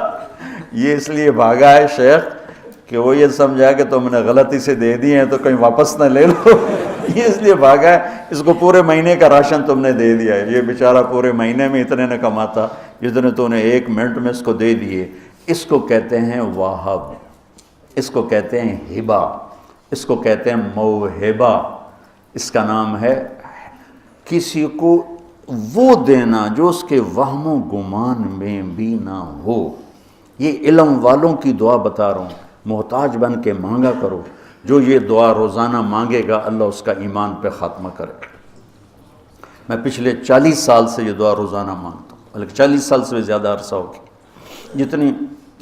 [SPEAKER 1] یہ اس لیے بھاگا ہے شیخ کہ وہ یہ سمجھا کہ تم نے غلطی سے دے دی ہیں تو کہیں واپس نہ لے لو، یہ اس لیے بھاگا ہے، اس کو پورے مہینے کا راشن تم نے دے دیا ہے، یہ بیچارہ پورے مہینے میں اتنے نہ کماتا جتنے تو نے 1 منٹ میں اس کو دے دیے۔ اس کو کہتے ہیں واہب، اس کو کہتے ہیں ہبہ، اس کو کہتے ہیں موہبہ، اس کا نام ہے کسی کو وہ دینا جو اس کے وہم و گمان میں بھی نہ ہو۔ یہ علم والوں کی دعا بتا رہا ہوں، محتاج بن کے مانگا کرو، جو یہ دعا روزانہ مانگے گا اللہ اس کا ایمان پہ خاتمہ کرے۔ میں پچھلے 40 سال سے یہ دعا روزانہ مانگتا ہوں، بلکہ 40 سال سے بھی زیادہ عرصہ ہو گیا۔ جتنی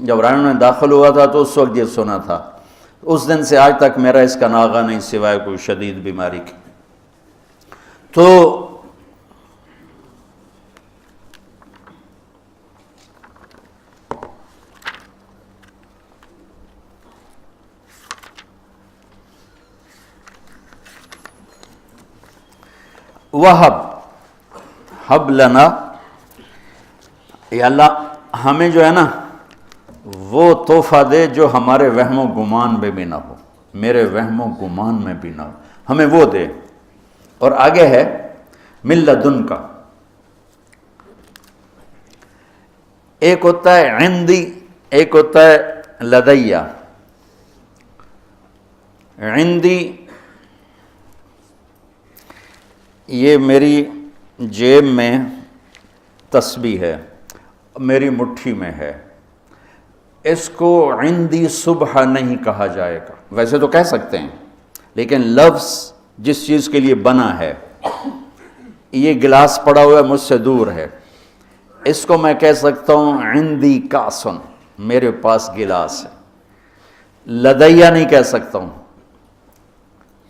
[SPEAKER 1] جب رائن میں داخل ہوا تھا تو اس وقت یہ سنا تھا، اس دن سے آج تک میرا اس کا ناغہ نہیں سوائے کوئی شدید بیماری کی۔ تو وہب حب لنا، یا اللہ ہمیں جو ہے نا وہ تحفہ دے جو ہمارے وہم و گمان میں بھی نہ ہو، میرے وہم و گمان میں بھی نہ ہو، ہمیں وہ دے۔ اور آگے ہے من لدن کا، ایک ہوتا ہے عندی، ایک ہوتا ہے لدیہ۔ عندی یہ میری جیب میں تسبیح ہے، میری مٹھی میں ہے، اس کو عندی صبح نہیں کہا جائے گا، ویسے تو کہہ سکتے ہیں لیکن لفظ جس چیز کے لیے بنا ہے، یہ گلاس پڑا ہوا ہے مجھ سے دور ہے، اس کو میں کہہ سکتا ہوں عندی کاسن، میرے پاس گلاس ہے۔ لدیہ نہیں کہہ سکتا ہوں،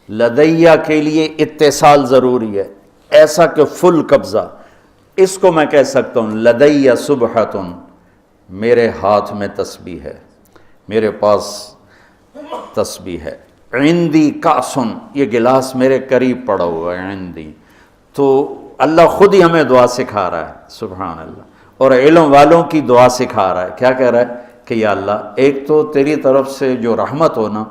[SPEAKER 1] لدیہ کے لیے اتصال ضروری ہے، ایسا کہ فل قبضہ۔ اس کو میں کہہ سکتا ہوں لدیہ صبحتن، میرے ہاتھ میں تسبیح ہے، میرے پاس تسبیح ہے۔ عندی کاسن، یہ گلاس میرے قریب پڑا ہوا ہے، عندی۔ تو اللہ خود ہی ہمیں دعا سکھا رہا ہے، سبحان اللہ، اور علم والوں کی دعا سکھا رہا ہے۔ کیا کہہ رہا ہے کہ یا اللہ ایک تو تیری طرف سے جو رحمت ہو نا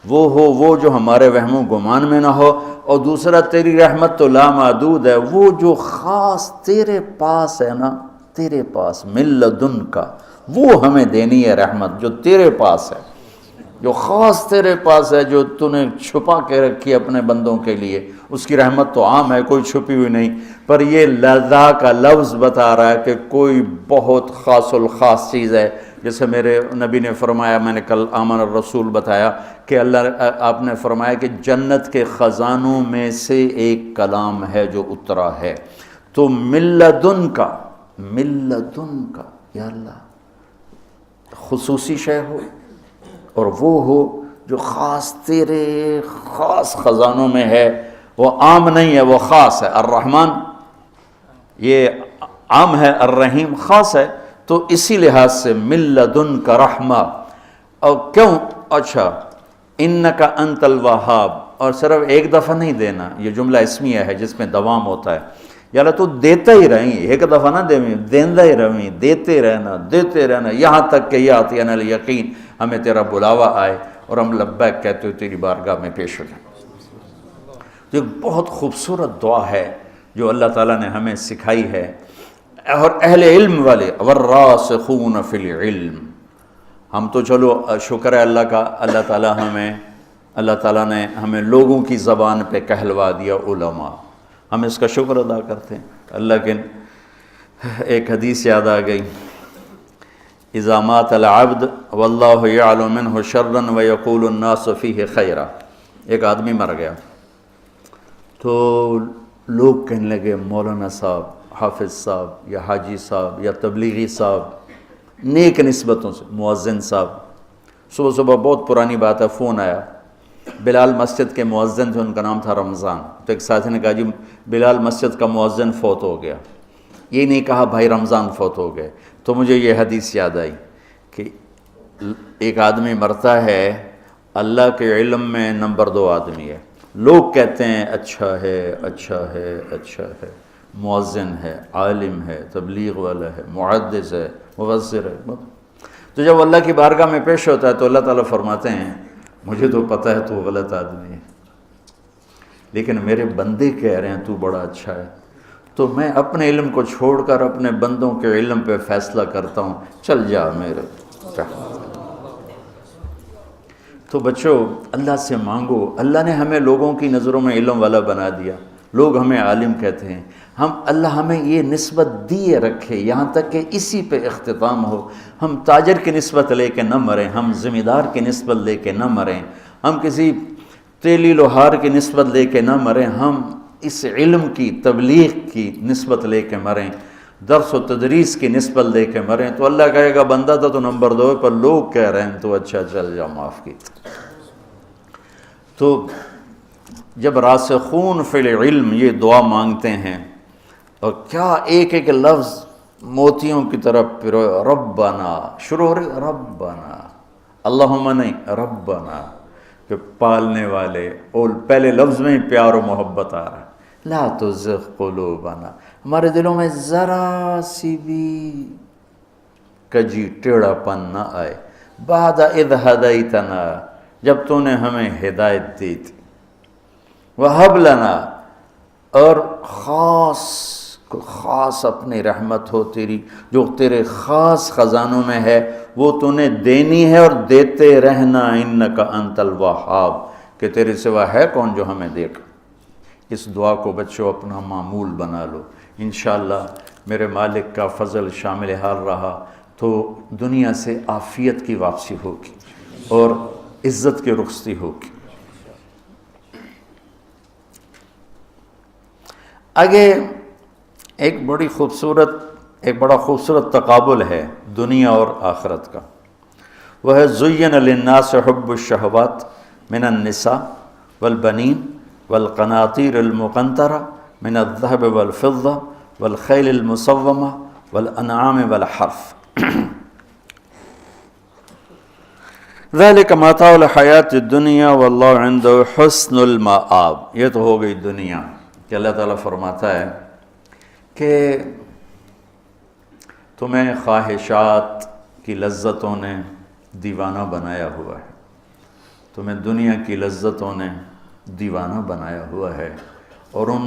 [SPEAKER 1] وہ ہو، وہ جو ہمارے وہم و گمان میں نہ ہو، اور دوسرا تیری رحمت تو لامحدود ہے، وہ جو خاص تیرے پاس ہے نا، تیرے پاس من لدن کا، وہ ہمیں دینی ہے رحمت جو تیرے پاس ہے۔ جو خاص تیرے پاس ہے، جو تو نے چھپا کے رکھی اپنے بندوں کے لیے، اس کی رحمت تو عام ہے، کوئی چھپی ہوئی نہیں، پر یہ لذا کا لفظ بتا رہا ہے کہ کوئی بہت خاص الخاص چیز ہے۔ جیسے میرے نبی نے فرمایا، میں نے کل آمن الرسول بتایا کہ آپ نے فرمایا کہ جنت کے خزانوں میں سے ایک کلام ہے جو اترا ہے، تو ملدن کا یا اللہ خصوصی شے ہو، اور وہ ہو جو خاص تیرے خاص خزانوں میں ہے، وہ عام نہیں ہے، وہ خاص ہے۔ الرحمن یہ عام ہے، الرحیم خاص ہے، تو اسی لحاظ سے من لدن کا رحمہ۔ اور کیوں؟ اچھا، انک انت الوہاب، اور صرف ایک دفعہ نہیں دینا، یہ جملہ اسمیہ ہے جس میں دوام ہوتا ہے، یا اللہ تو دیتا ہی رہیں، ایک دفعہ نہ دیندہ ہی رہیں، دیتے رہنا یہاں تک کہ یاتینا الیقین، ہمیں تیرا بلاوا آئے اور ہم لبیک کہتے ہوئے تیری بارگاہ میں پیش ہو جائیں۔ تو ایک بہت خوبصورت دعا ہے جو اللہ تعالیٰ نے ہمیں سکھائی ہے، اور اہل علم والے والراسخون فی العلم، ہم تو چلو شکر ہے اللہ کا، اللہ تعالیٰ نے ہمیں لوگوں کی زبان پہ کہلوا دیا علماء، ہم اس کا شکر ادا کرتے ہیں اللہ کے۔ ایک حدیث یاد آ گئی، اذا مات العبد واللہ یعلم منہ شرا ویقول الناس فیہ خیرا، ایک آدمی مر گیا تو لوگ کہنے لگے مولانا صاحب، حافظ صاحب یا حاجی صاحب یا تبلیغی صاحب، نیک نسبتوں سے، مؤذن صاحب۔ صبح بہت پرانی بات ہے، فون آیا، بلال مسجد کے مؤذن تھے، ان کا نام تھا رمضان، تو ایک ساتھی نے کہا جی بلال مسجد کا مؤذن فوت ہو گیا، یہ نہیں کہا بھائی رمضان فوت ہو گئے، تو مجھے یہ حدیث یاد آئی کہ ایک آدمی مرتا ہے اللہ کے علم میں نمبر 2 آدمی ہے، لوگ کہتے ہیں اچھا ہے، مؤذن ہے، عالم ہے، تبلیغ والا ہے، محدث ہے، مفسر ہے، تو جب اللہ کی بارگاہ میں پیش ہوتا ہے تو اللہ تعالیٰ فرماتے ہیں مجھے تو پتہ ہے تو غلط آدمی ہے، لیکن میرے بندے کہہ رہے ہیں تو بڑا اچھا ہے، تو میں اپنے علم کو چھوڑ کر اپنے بندوں کے علم پہ فیصلہ کرتا ہوں، چل جا میرے۔ تو بچوں اللہ سے مانگو، اللہ نے ہمیں لوگوں کی نظروں میں علم والا بنا دیا، لوگ ہمیں عالم کہتے ہیں، اللہ ہمیں یہ نسبت دیے رکھے یہاں تک کہ اسی پہ اختتام ہو، ہم تاجر کی نسبت لے کے نہ مریں، ہم ذمہ دار کی نسبت لے کے نہ مریں، ہم کسی تیلی لوہار کی نسبت لے کے نہ مریں، ہم اس علم کی تبلیغ کی نسبت لے کے مریں، درس و تدریس کی نسبت لے کے مریں، تو اللہ کہے گا بندہ تھا تو نمبر 2 پر لوگ کہہ رہے ہیں تو اچھا چل جا معاف کی۔ تو جب راسخون فی العلم یہ دعا مانگتے ہیں، اور کیا ایک ایک لفظ موتیوں کی طرف پھرو، ربنا شروع ہو رہی، ربنا، اللہم نہیں، ربنا، کہ پالنے والے، اور پہلے لفظ میں ہی پیار و محبت آ رہا ہے، لا تزغ قلوبنا، ہمارے دلوں میں ذرا سی بھی کجی ٹیڑھا پن نہ آئے، بعد اذ ہدیتنا، جب تو نے ہمیں ہدایت دی تھی، وہب لنا، اور خاص اپنی رحمت ہو تیری جو تیرے خاص خزانوں میں ہے، وہ تو نے دینی ہے اور دیتے رہنا، انک انت الوہاب، کہ تیرے سوا ہے کون جو ہمیں دے گا۔ اس دعا کو بچوں اپنا معمول بنا لو، انشاءاللہ میرے مالک کا فضل شامل حال رہا تو دنیا سے عافیت کی واپسی ہوگی اور عزت کی رخصتی ہوگی۔ آگے ایک بڑا خوبصورت تقابل ہے دنیا اور آخرت کا، وہ ہے زین للناس حب الشہوات من النساء والبنین والقناطیر المقنطرہ من الذهب والفضة والخیل المسومہ والانعام والحرث ذلك متاع الحیات الدنیا واللہ عنده حسن المآب۔ یہ تو ہو گئی دنیا کہ اللہ تعالیٰ فرماتا ہے کہ تمہیں خواہشات کی لذتوں نے دیوانہ بنایا ہوا ہے، تمہیں دنیا کی لذتوں نے دیوانہ بنایا ہوا ہے، اور ان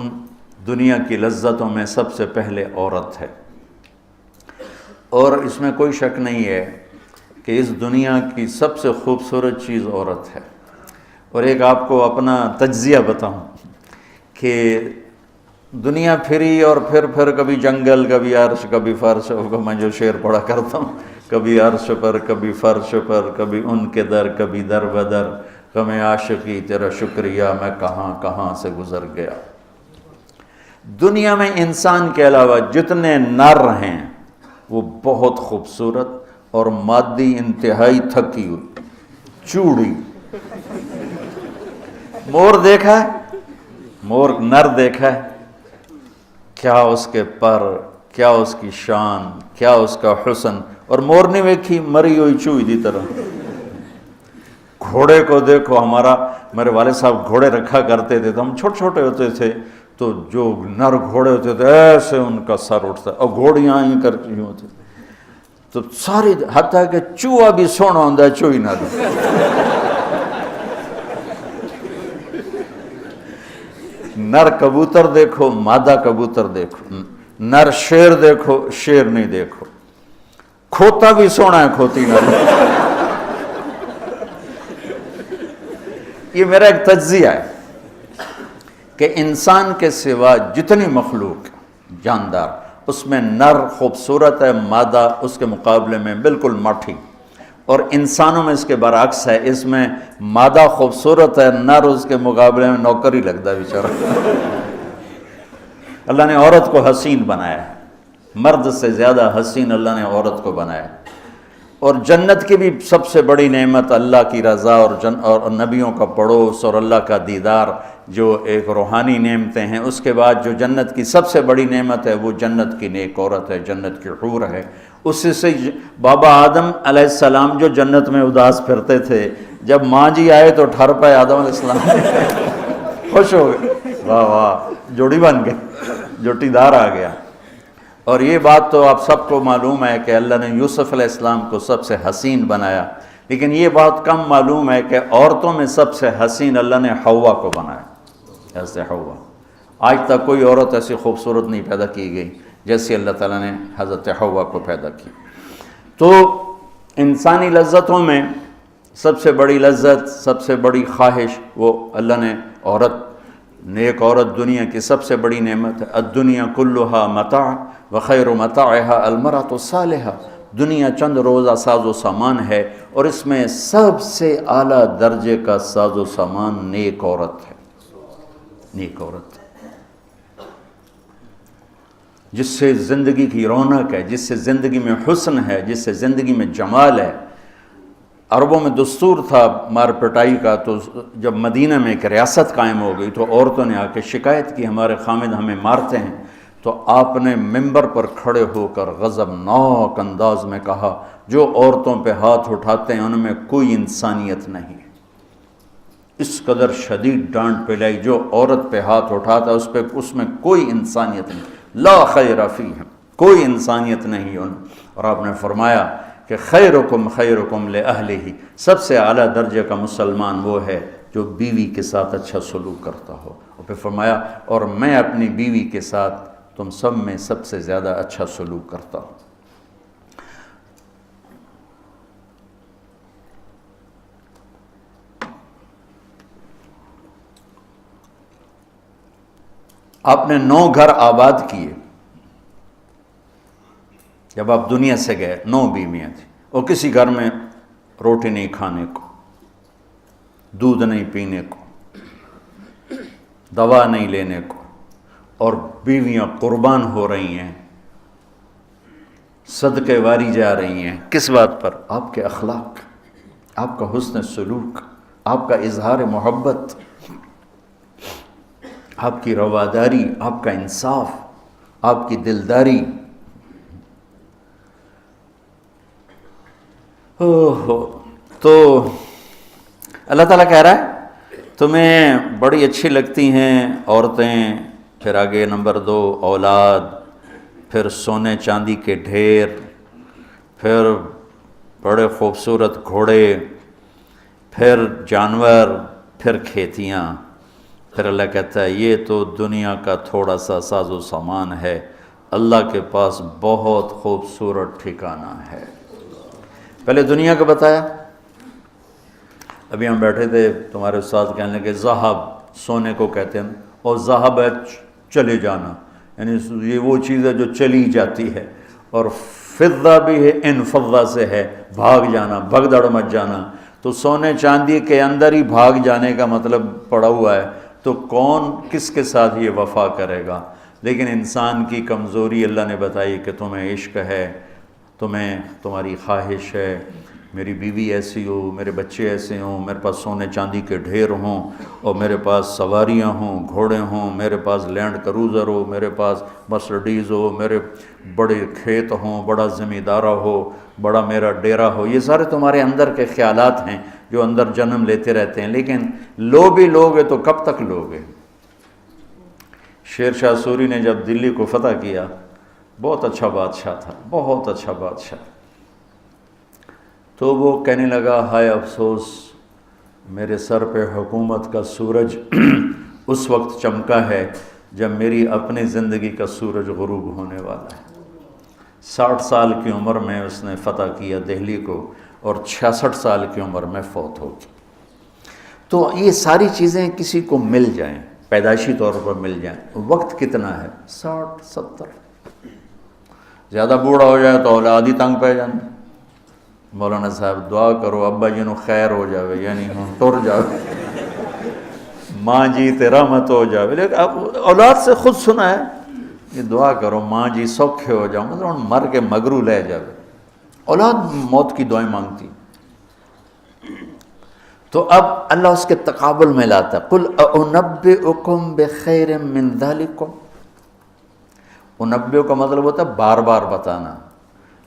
[SPEAKER 1] دنیا کی لذتوں میں سب سے پہلے عورت ہے، اور اس میں کوئی شک نہیں ہے کہ اس دنیا کی سب سے خوبصورت چیز عورت ہے. اور ایک آپ کو اپنا تجزیہ بتاؤں کہ دنیا پھری اور پھر کبھی جنگل، کبھی عرش، کبھی فرش. میں جو شعر پڑھا کرتا ہوں، کبھی عرش پر، کبھی فرش پر، کبھی ان کے در، کبھی در بدر، غم عاشقی تیرا شکریہ میں کہاں کہاں سے گزر گیا. دنیا میں انسان کے علاوہ جتنے نر ہیں وہ بہت خوبصورت اور مادی انتہائی تھکی ہوئی چوڑی. مور دیکھا ہے؟ مور نر دیکھا ہے؟ کیا اس کے پر، کیا اس کی شان، کیا اس کا حسن. اور مور نہیں ویکھی مری ہوئی چوئی دی طرح. گھوڑے کو دیکھو، میرے والد صاحب گھوڑے رکھا کرتے تھے تو ہم چھوٹے چھوٹے ہوتے تھے تو جو نر گھوڑے ہوتے تھے ایسے ان کا سر اٹھتا، اور گھوڑیاں ہی کرتی ہوتی تو ساری، حتیٰ کہ چوہا بھی سونا ہوتا ہے چوئی نہ دے. نر کبوتر دیکھو، مادہ کبوتر دیکھو، نر شیر دیکھو، شیر نہیں دیکھو. کھوتا بھی سونا ہے، کھوتی نہ دے. یہ میرا ایک تجزیہ ہے کہ انسان کے سوا جتنی مخلوق جاندار، اس میں نر خوبصورت ہے، مادہ اس کے مقابلے میں بالکل ماٹھی. اور انسانوں میں اس کے برعکس ہے، اس میں مادہ خوبصورت ہے، نر اس کے مقابلے میں نوکر ہی لگتا ہے بیچارہ. اللہ نے عورت کو حسین بنایا ہے، مرد سے زیادہ حسین اللہ نے عورت کو بنایا. اور جنت کی بھی سب سے بڑی نعمت اللہ کی رضا اور نبیوں کا پڑوس اور اللہ کا دیدار، جو ایک روحانی نعمتیں ہیں. اس کے بعد جو جنت کی سب سے بڑی نعمت ہے وہ جنت کی نیک عورت ہے، جنت کی حور ہے. اسی سے بابا آدم علیہ السلام جو جنت میں اداس پھرتے تھے، جب ماں جی آئے تو ٹھر پائے آدم علیہ السلام، خوش ہو گئے، واہ واہ جوڑی بن گئے، جوٹی دار آ گیا. اور یہ بات تو آپ سب کو معلوم ہے کہ اللہ نے یوسف علیہ السلام کو سب سے حسین بنایا، لیکن یہ بات کم معلوم ہے کہ عورتوں میں سب سے حسین اللہ نے حوا کو بنایا. ایسے حوا، آج تک کوئی عورت ایسی خوبصورت نہیں پیدا کی گئی جیسے اللہ تعالیٰ نے حضرت حوا کو پیدا کی. تو انسانی لذتوں میں سب سے بڑی لذت، سب سے بڑی خواہش وہ اللہ نے عورت، نیک عورت دنیا کی سب سے بڑی نعمت ہے. الدنیا کلھا متاع وخیر متاعها المرأة الصالحہ. دنیا چند روزہ ساز و سامان ہے اور اس میں سب سے اعلیٰ درجے کا ساز و سامان نیک عورت ہے. نیک عورت جس سے زندگی کی رونق ہے، جس سے زندگی میں حسن ہے، جس سے زندگی میں جمال ہے. عربوں میں دستور تھا مار پٹائی کا، تو جب مدینہ میں ایک ریاست قائم ہو گئی تو عورتوں نے آ کے شکایت کی ہمارے خامد ہمیں مارتے ہیں. تو آپ نے ممبر پر کھڑے ہو کر غضبناک انداز میں کہا، جو عورتوں پہ ہاتھ اٹھاتے ہیں ان میں کوئی انسانیت نہیں. اس قدر شدید ڈانٹ پلائی، جو عورت پہ ہاتھ اٹھاتا ہے اس میں کوئی انسانیت نہیں، لا خیر فیہم، کوئی انسانیت نہیں ان. اور آپ نے فرمایا کہ خیرکم خیرکم لأہلہ، سب سے اعلیٰ درجے کا مسلمان وہ ہے جو بیوی کے ساتھ اچھا سلوک کرتا ہو. اور پھر فرمایا اور میں اپنی بیوی کے ساتھ تم سب میں سب سے زیادہ اچھا سلوک کرتا ہوں. آپ نے 9 گھر آباد کیے جب آپ دنیا سے گئے. 9 بیویاں تھیں اور کسی گھر میں روٹی نہیں کھانے کو، دودھ نہیں پینے کو، دوا نہیں لینے کو، اور بیویاں قربان ہو رہی ہیں، صدقے واری جا رہی ہیں. کس بات پر؟ آپ کے اخلاق، آپ کا حسن سلوک، آپ کا اظہار محبت، آپ کی رواداری، آپ کا انصاف، آپ کی دلداری. تو اللہ تعالیٰ کہہ رہا ہے تمہیں بڑی اچھی لگتی ہیں عورتیں، پھر آگے نمبر 2 اولاد، پھر سونے چاندی کے ڈھیر، پھر بڑے خوبصورت گھوڑے، پھر جانور، پھر کھیتیاں. پھر اللہ کہتا ہے یہ تو دنیا کا تھوڑا سا ساز و سامان ہے، اللہ کے پاس بہت خوبصورت ٹھکانہ ہے. پہلے دنیا کا بتایا. ابھی ہم بیٹھے تھے، تمہارے استاد کہنے لگے ذہب سونے کو کہتے ہیں، اور ذہب ہے چلے جانا، یعنی یہ وہ چیز ہے جو چلی جاتی ہے، اور فضہ بھی ہے، انفضہ سے ہے بھاگ جانا، بھگدڑ مچ جانا. تو سونے چاندی کے اندر ہی بھاگ جانے کا مطلب پڑا ہوا ہے، تو کون کس کے ساتھ یہ وفا کرے گا؟ لیکن انسان کی کمزوری اللہ نے بتائی کہ تمہیں عشق ہے، تمہیں تمہاری خواہش ہے میری بیوی ایسی ہو، میرے بچے ایسے ہوں، میرے پاس سونے چاندی کے ڈھیر ہوں، اور میرے پاس سواریاں ہوں، گھوڑے ہوں، میرے پاس لینڈ کروزر ہو، میرے پاس مرسڈیز ہو، میرے بڑے کھیت ہوں، بڑا زمیندارہ ہو، بڑا میرا ڈیرا ہو. یہ سارے تمہارے اندر کے خیالات ہیں جو اندر جنم لیتے رہتے ہیں، لیکن لو بھی لوگے تو کب تک لوگے؟ شیر شاہ سوری نے جب دلی کو فتح کیا، بہت اچھا بادشاہ تھا، بہت اچھا بادشاہ، تو وہ کہنے لگا ہائے افسوس میرے سر پہ حکومت کا سورج اس وقت چمکا ہے جب میری اپنی زندگی کا سورج غروب ہونے والا ہے. 60 سال کی عمر میں اس نے فتح کیا دہلی کو، اور 66 سال کی عمر میں فوت ہو گیا. تو یہ ساری چیزیں کسی کو مل جائیں، پیدائشی طور پر مل جائیں، وقت کتنا ہے؟ 60 70. زیادہ بوڑھا ہو جائے تو اولاد ہی تنگ پہ جانا. مولانا صاحب دعا کرو ابا جی نو خیر ہو جاوے، یعنی ٹر جاوے، ماں جی تیرا مت ہو جاوے. لیکن اب اولاد سے خود سنا ہے یہ دعا کرو ماں جی سوکھے ہو جاؤ، مطلب مر کے مگرو لے جاوے. اولاد موت کی دعائیں مانگتی. تو اب اللہ اس کے تقابل میں لاتا ہے قل اُنَبِّئُكُم بِخَيْرٍ مِّن ذَلِكُمْ. انبئ کا مطلب ہوتا ہے بار بار بتانا.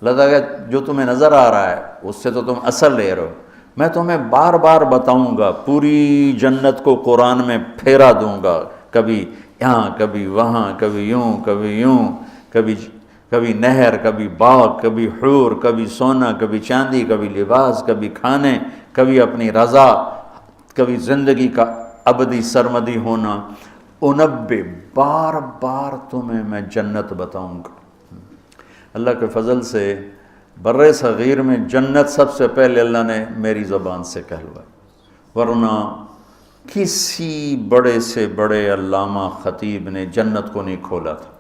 [SPEAKER 1] اللہ کہ جو تمہیں نظر آ رہا ہے اس سے تو تم اثر لے رہے ہو، میں تمہیں بار بار بتاؤں گا، پوری جنت کو قرآن میں پھیرا دوں گا، کبھی یہاں کبھی وہاں، کبھی یوں کبھی یوں، کبھی نہر، کبھی باغ، کبھی حور، کبھی سونا، کبھی چاندی، کبھی لباس، کبھی کھانے، کبھی اپنی رضا، کبھی زندگی کا ابدی سرمدی ہونا. انبئ بار بار تمہیں میں جنت بتاؤں گا. اللہ کے فضل سے بر صغیر میں جنت سب سے پہلے اللہ نے میری زبان سے کہلوائی، ورنہ کسی بڑے سے بڑے علامہ خطیب نے جنت کو نہیں کھولا تھا.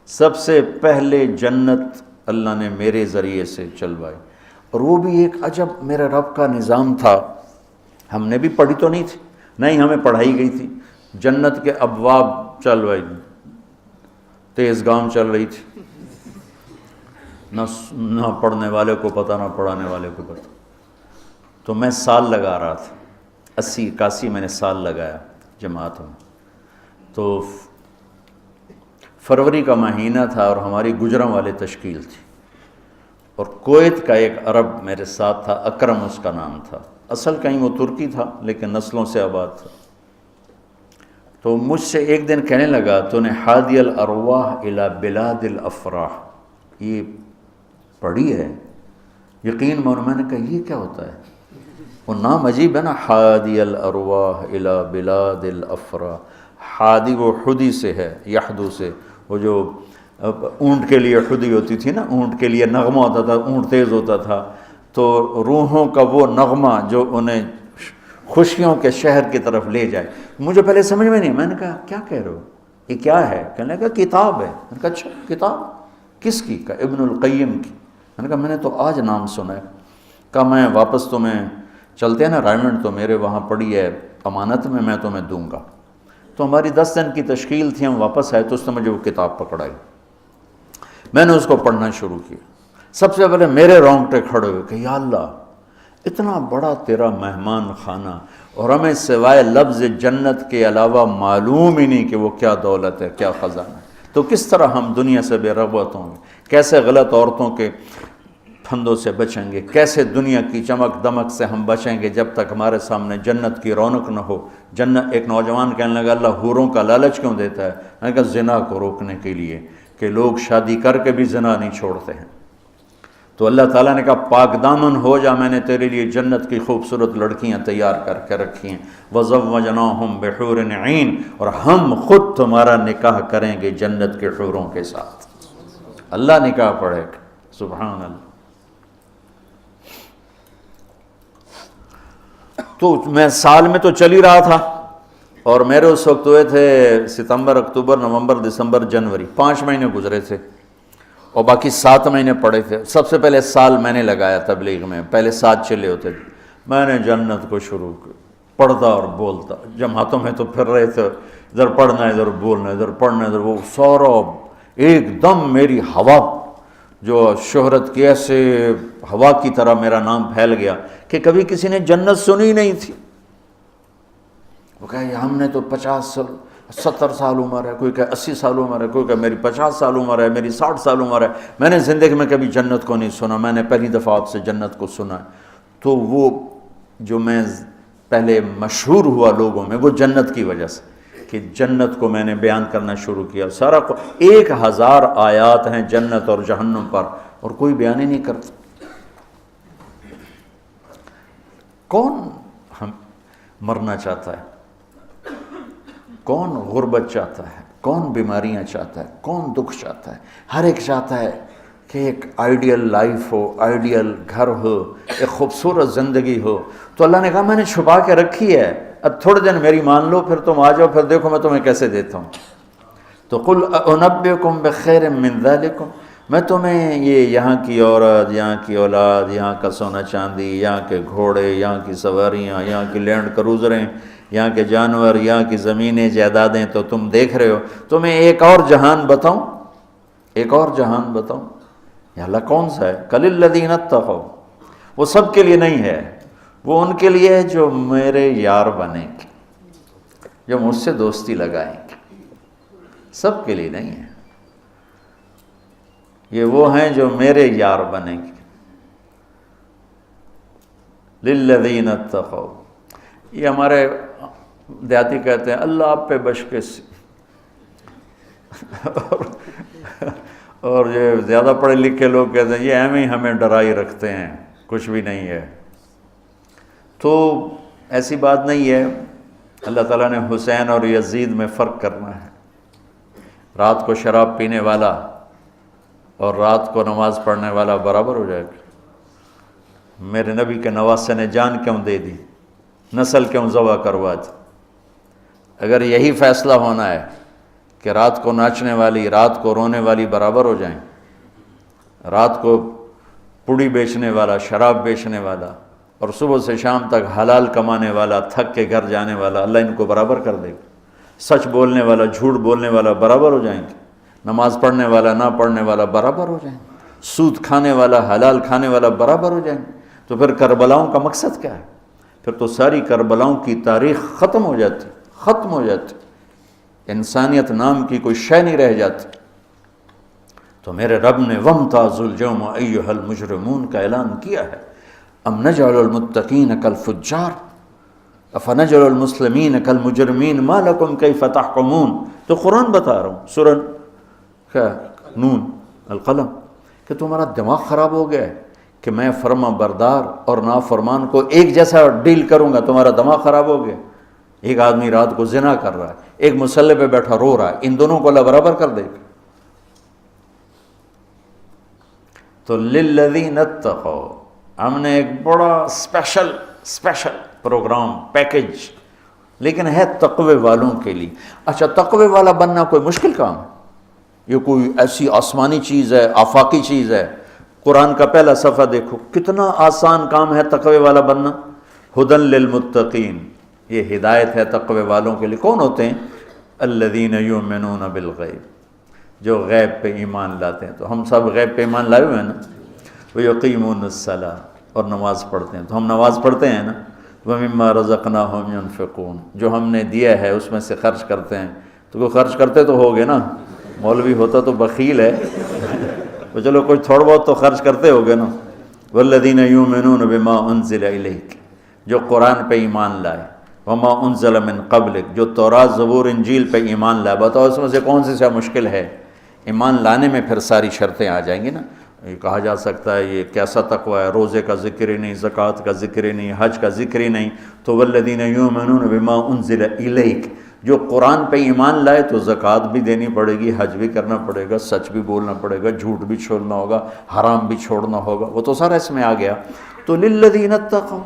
[SPEAKER 1] سب سے پہلے جنت اللہ نے میرے ذریعے سے چلوائی. اور وہ بھی ایک عجب میرے رب کا نظام تھا. ہم نے بھی پڑھی تو نہیں تھی، نہیں ہمیں پڑھائی گئی تھی. جنت کے ابواب چلوائی، تیز گام چل رہی تھی، نہ پڑھنے والے کو پتہ نہ پڑھانے والے کو پتہ. تو میں سال لگا رہا تھا، 80 81 میں نے سال لگایا جماعت میں. تو فروری کا مہینہ تھا اور ہماری گجراں والے تشکیل تھی، اور کویت کا ایک عرب میرے ساتھ تھا، اکرم اس کا نام تھا. اصل کہیں وہ ترکی تھا لیکن نسلوں سے آباد تھا. تو مجھ سے ایک دن کہنے لگا تو نے حادی الارواح الی بلاد الافراح یہ پڑھی ہے؟ یقین مانو. میں نے کہا یہ کیا ہوتا ہے؟ وہ نام عجیب ہے نا، حادی الارواح الی بلاد الافراح. حادی وہ حدی سے ہے، یحدو سے، وہ جو اونٹ کے لیے حدی ہوتی تھی نا، اونٹ کے لیے نغمہ ہوتا تھا، اونٹ تیز ہوتا تھا. تو روحوں کا وہ نغمہ جو انہیں خوشیوں کے شہر کی طرف لے جائے. مجھے پہلے سمجھ میں نہیں، میں نے کہا کیا کہہ رہے ہو، یہ کیا ہے؟ کہنے لگا کتاب ہے. میں نے کہا اچھا کتاب کس کی؟ کہا ابن القیم کی. میں نے کہا میں نے تو آج نام سنا ہے. کہا میں واپس تمہیں چلتے ہیں نا رائمنڈ، تو میرے وہاں پڑی ہے امانت میں تمہیں دوں گا. تو ہماری 10 دن کی تشکیل تھی، ہم واپس آئے تو اس نے مجھے وہ کتاب پکڑائی. میں نے اس کو پڑھنا شروع کیا. سب سے پہلے میرے رونگٹے کھڑے ہوئے کہ یا اللہ اتنا بڑا تیرا مہمان خانہ، اور ہمیں سوائے لفظ جنت کے علاوہ معلوم ہی نہیں کہ وہ کیا دولت ہے، کیا خزانہ ہے. تو کس طرح ہم دنیا سے بے رغبت ہوں گے، کیسے غلط عورتوں کے پھندوں سے بچیں گے، کیسے دنیا کی چمک دمک سے ہم بچیں گے جب تک ہمارے سامنے جنت کی رونق نہ ہو. جنت، ایک نوجوان کہنے لگا اللہ حوروں کا لالچ کیوں دیتا ہے؟ میں نے کہا زنا کو روکنے کے لیے، کہ لوگ شادی کر کے بھی زنا نہیں چھوڑتے ہیں. تو اللہ تعالیٰ نے کہا پاک دامن ہو جا، میں نے تیرے لیے جنت کی خوبصورت لڑکیاں تیار کر کے رکھی ہیں. وَزَوَّجْنَاهُمْ بِحُورٍ عِينٍ، اور ہم خود تمہارا نکاح کریں گے جنت کے حوروں کے ساتھ. اللہ نکاح پڑھے گا، سبحان اللہ. تو میں سال میں تو چل ہی رہا تھا، اور میرے اس وقت ہوئے تھے ستمبر، اکتوبر، نومبر، دسمبر، جنوری، 5 مہینے گزرے تھے، اور باقی 7 مہینے پڑے تھے۔ سب سے پہلے سال میں نے لگایا تبلیغ میں، پہلے 7 چلے ہوتے تھے، میں نے جنت کو شروع کیا، پڑھتا اور بولتا، جماعتوں میں تو پھر رہے تھے، ادھر پڑھنا ادھر بولنا، ادھر پڑھنا ادھر، وہ سارا ایک دم میری ہوا جو شہرت کی، ایسے ہوا کی طرح میرا نام پھیل گیا کہ کبھی کسی نے جنت سنی نہیں تھی۔ وہ کہے ہم نے تو 70 سال عمر ہے، کوئی کہے 80 سال عمر ہے، کوئی کہے میری 50 سال عمر ہے، میری 60 سال عمر ہے، میں نے زندگی میں کبھی جنت کو نہیں سنا، میں نے پہلی دفعہ آپ سے جنت کو سنا۔ تو وہ جو میں پہلے مشہور ہوا لوگوں میں، وہ جنت کی وجہ سے، کہ جنت کو میں نے بیان کرنا شروع کیا۔ سارا 1000 آیات ہیں جنت اور جہنم پر، اور کوئی بیان ہی نہیں کرتا۔ کون ہم مرنا چاہتا ہے؟ کون غربت چاہتا ہے؟ کون بیماریاں چاہتا ہے؟ کون دکھ چاہتا ہے؟ ہر ایک چاہتا ہے کہ ایک آئیڈیل لائف ہو، آئیڈیل گھر ہو، ایک خوبصورت زندگی ہو۔ تو اللہ نے کہا میں نے چھپا کے رکھی ہے، اب تھوڑے دن میری مان لو، پھر تم آ جاؤ، پھر دیکھو میں تمہیں کیسے دیتا ہوں۔ تو قل انبئکم بخیر من ذالکم، میں تمہیں یہ یہاں کی عورت، یہاں کی اولاد، یہاں کا سونا چاندی، یہاں کے گھوڑے، یہاں کی سواریاں، یہاں کی لینڈ کروزریں، یہاں کے جانور، یہاں کی زمینیں جائیدادیں تو تم دیکھ رہے ہو، تمہیں ایک اور جہان بتاؤں؟ ایک اور جہان بتاؤں؟ یا اللہ کون سا ہے؟ قل الذین اتقوا، وہ سب کے لیے نہیں ہے، وہ ان کے لیے ہے جو میرے یار بنیں گے، جو مجھ سے دوستی لگائیں گے، سب کے لیے نہیں ہے، یہ وہ ہیں جو میرے یار بنیں گے۔ للذین اتقوا، یہ ہمارے دیہاتی کہتے ہیں اللہ آپ پہ بشکش، اور یہ زیادہ پڑھے لکھے لوگ کہتے ہیں یہ ایم ہی ہمیں ڈرائی رکھتے ہیں، کچھ بھی نہیں ہے۔ تو ایسی بات نہیں ہے، اللہ تعالیٰ نے حسین اور یزید میں فرق کرنا ہے۔ رات کو شراب پینے والا اور رات کو نماز پڑھنے والا برابر ہو جائے گا؟ میرے نبی کے نواسے نے جان کیوں دے دی، نسل کیوں ذبح کروا دی؟ اگر یہی فیصلہ ہونا ہے کہ رات کو ناچنے والی، رات کو رونے والی برابر ہو جائیں، رات کو پوڑی بیچنے والا، شراب بیچنے والا، اور صبح سے شام تک حلال کمانے والا، تھک کے گھر جانے والا، اللہ ان کو برابر کر دے گا۔ سچ بولنے والا، جھوٹ بولنے والا برابر ہو جائیں گے، نماز پڑھنے والا، نہ پڑھنے والا برابر ہو جائیں گے، سود کھانے والا، حلال کھانے والا برابر ہو جائیں گے۔ تو پھر کربلاؤں کا مقصد کیا ہے؟ پھر تو ساری کربلاؤں کی تاریخ ختم ہو جاتی، ختم ہو جاتی، انسانیت نام کی کوئی شے نہیں رہ جاتی۔ تو میرے رب نے وَامْتَازُوا الْيَوْمَ أَيُّهَا الْمُجْرِمُونَ کا اعلان کیا ہے۔ ام نجعل المتقین کالفجار افنجعل المسلمین کالمجرمین ما لکم کیف تحکمون۔ تو قرآن بتا رہا ہوں، سورہ کیا نون القلم، کہ تمہارا دماغ خراب ہو گیا ہے کہ میں فرما بردار اور نافرمان کو ایک جیسا ڈیل کروں گا؟ تمہارا دماغ خراب ہو گیا۔ ایک آدمی رات کو زنا کر رہا ہے، ایک مصلی پہ بیٹھا رو رہا ہے، ان دونوں کو اللہ برابر کر دے گا؟ تو للذین اتقوا، ہم نے ایک بڑا اسپیشل پروگرام، پیکج، لیکن ہے تقوی والوں کے لیے۔ اچھا، تقوی والا بننا کوئی مشکل کام ہے؟ یہ کوئی ایسی آسمانی چیز ہے، آفاقی چیز ہے؟ قرآن کا پہلا صفحہ دیکھو، کتنا آسان کام ہے تقوی والا بننا۔ ہدی للمتقین، یہ ہدایت ہے تقوی والوں کے لیے۔ کون ہوتے ہیں؟ الذین یؤمنون بالغیب، جو غیب پہ ایمان لاتے ہیں۔ تو ہم سب غیب پہ ایمان لائے ہوئے ہیں نا۔ وَيُقِيمُونَ الصَّلَاةَ، اور نماز پڑھتے ہیں۔ تو ہم نماز پڑھتے ہیں نا۔ وَمِمَّا رَزَقْنَاهُمْ يُنْفِقُونَ، جو ہم نے دیا ہے اس میں سے خرچ کرتے ہیں۔ تو کوئی خرچ کرتے تو ہوگے نا، مولوی ہوتا تو بخیل ہے تو چلو کچھ تھوڑا بہت تو خرچ کرتے ہوگے نا۔ وَالَّذِينَ يُؤْمِنُونَ بِمَا أُنزِلَ إِلَيْكَ، جو قرآن پہ ایمان لائے، وَمَا أُنزِلَ مِن قَبْلِكَ، جو تورات زبور انجیل پہ ایمان لائے۔ بتاؤ اس میں سے کون سی سا مشکل ہے؟ ایمان لانے میں پھر ساری شرطیں آ جائیں گی نا۔ یہ کہا جا سکتا ہے یہ کیسا تقوی ہے، روزے کا ذکر ہی نہیں، زکوٰۃ کا ذکر ہی نہیں، حج کا ذکر ہی نہیں۔ تو والذین یؤمنون بما انزل الیک، جو قرآن پہ ایمان لائے تو زکوٰۃ بھی دینی پڑے گی، حج بھی کرنا پڑے گا، سچ بھی بولنا پڑے گا، جھوٹ بھی چھوڑنا ہوگا، حرام بھی چھوڑنا ہوگا، وہ تو سارا اس میں آ گیا۔ تو للذین اتقوا،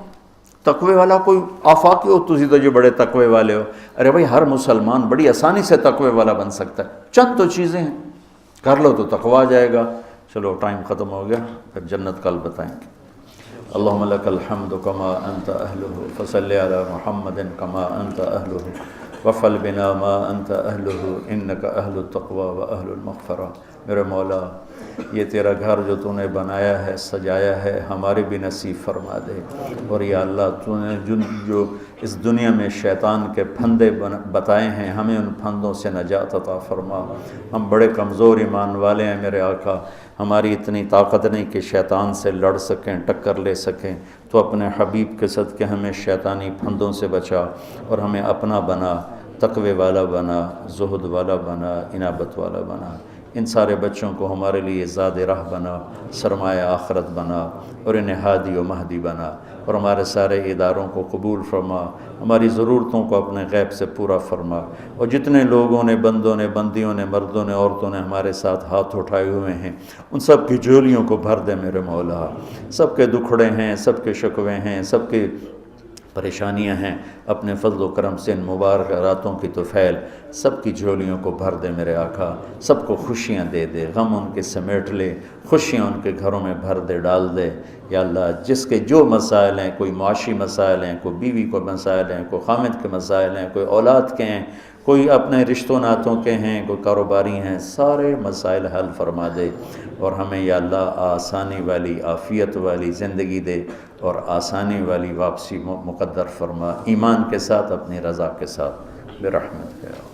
[SPEAKER 1] تقوی والا کوئی آفاقی ہو تسی تو جو بڑے تقوی والے ہو، ارے بھائی ہر مسلمان بڑی آسانی سے تقوی والا بن سکتا ہے، چند تو چیزیں ہیں، کر لو تو تقوی آ جائے گا۔ چلو ٹائم ختم ہو گیا، پھر جنت کل بتائیں گے۔ اللہم لک الحمد کما انت اہلہ فصلی علی محمد کما انت اہلہ وفعل بنا ما انت اہلہ انک اہل التقوی و اہل المغفرہ۔ میرے مولا یہ تیرا گھر جو تو نے بنایا ہے، سجایا ہے، ہمارے بھی نصیب فرما دے، اور یا اللہ تو نے جو اس دنیا میں شیطان کے پھندے بتائے ہیں، ہمیں ان پھندوں سے نجات عطا فرما۔ ہم بڑے کمزور ایمان والے ہیں میرے آقا، ہماری اتنی طاقت نہیں کہ شیطان سے لڑ سکیں، ٹکر لے سکیں، تو اپنے حبیب کے صدقے ہمیں شیطانی پھندوں سے بچا اور ہمیں اپنا بنا، تقوی والا بنا، زہد والا بنا، انابت والا بنا۔ ان سارے بچوں کو ہمارے لیے زاد راہ بنا، سرمایہ آخرت بنا، اور انہیں ہادی و مہدی بنا، اور ہمارے سارے اداروں کو قبول فرما، ہماری ضرورتوں کو اپنے غیب سے پورا فرما، اور جتنے لوگوں نے، بندوں نے، بندیوں نے، مردوں نے، عورتوں نے ہمارے ساتھ ہاتھ اٹھائے ہوئے ہیں، ان سب کی جھولیوں کو بھر دے میرے مولا۔ سب کے دکھڑے ہیں، سب کے شکوے ہیں، سب کے پریشانیاں ہیں، اپنے فضل و کرم سے ان مبارک راتوں کی طفیل سب کی جھولیوں کو بھر دے میرے آقا، سب کو خوشیاں دے دے، غم ان کے سمیٹ لے، خوشیاں ان کے گھروں میں بھر دے، ڈال دے یا اللہ۔ جس کے جو مسائل ہیں، کوئی معاشی مسائل ہیں، کوئی بیوی کو مسائل ہیں، کوئی خامد کے مسائل ہیں، کوئی اولاد کے ہیں، کوئی اپنے رشتوں ناتوں کے ہیں، کوئی کاروباری ہیں، سارے مسائل حل فرما دے، اور ہمیں یا اللہ آسانی والی، عافیت والی زندگی دے، اور آسانی والی واپسی مقدر فرما، ایمان کے ساتھ، اپنی رضا کے ساتھ، برحمتک۔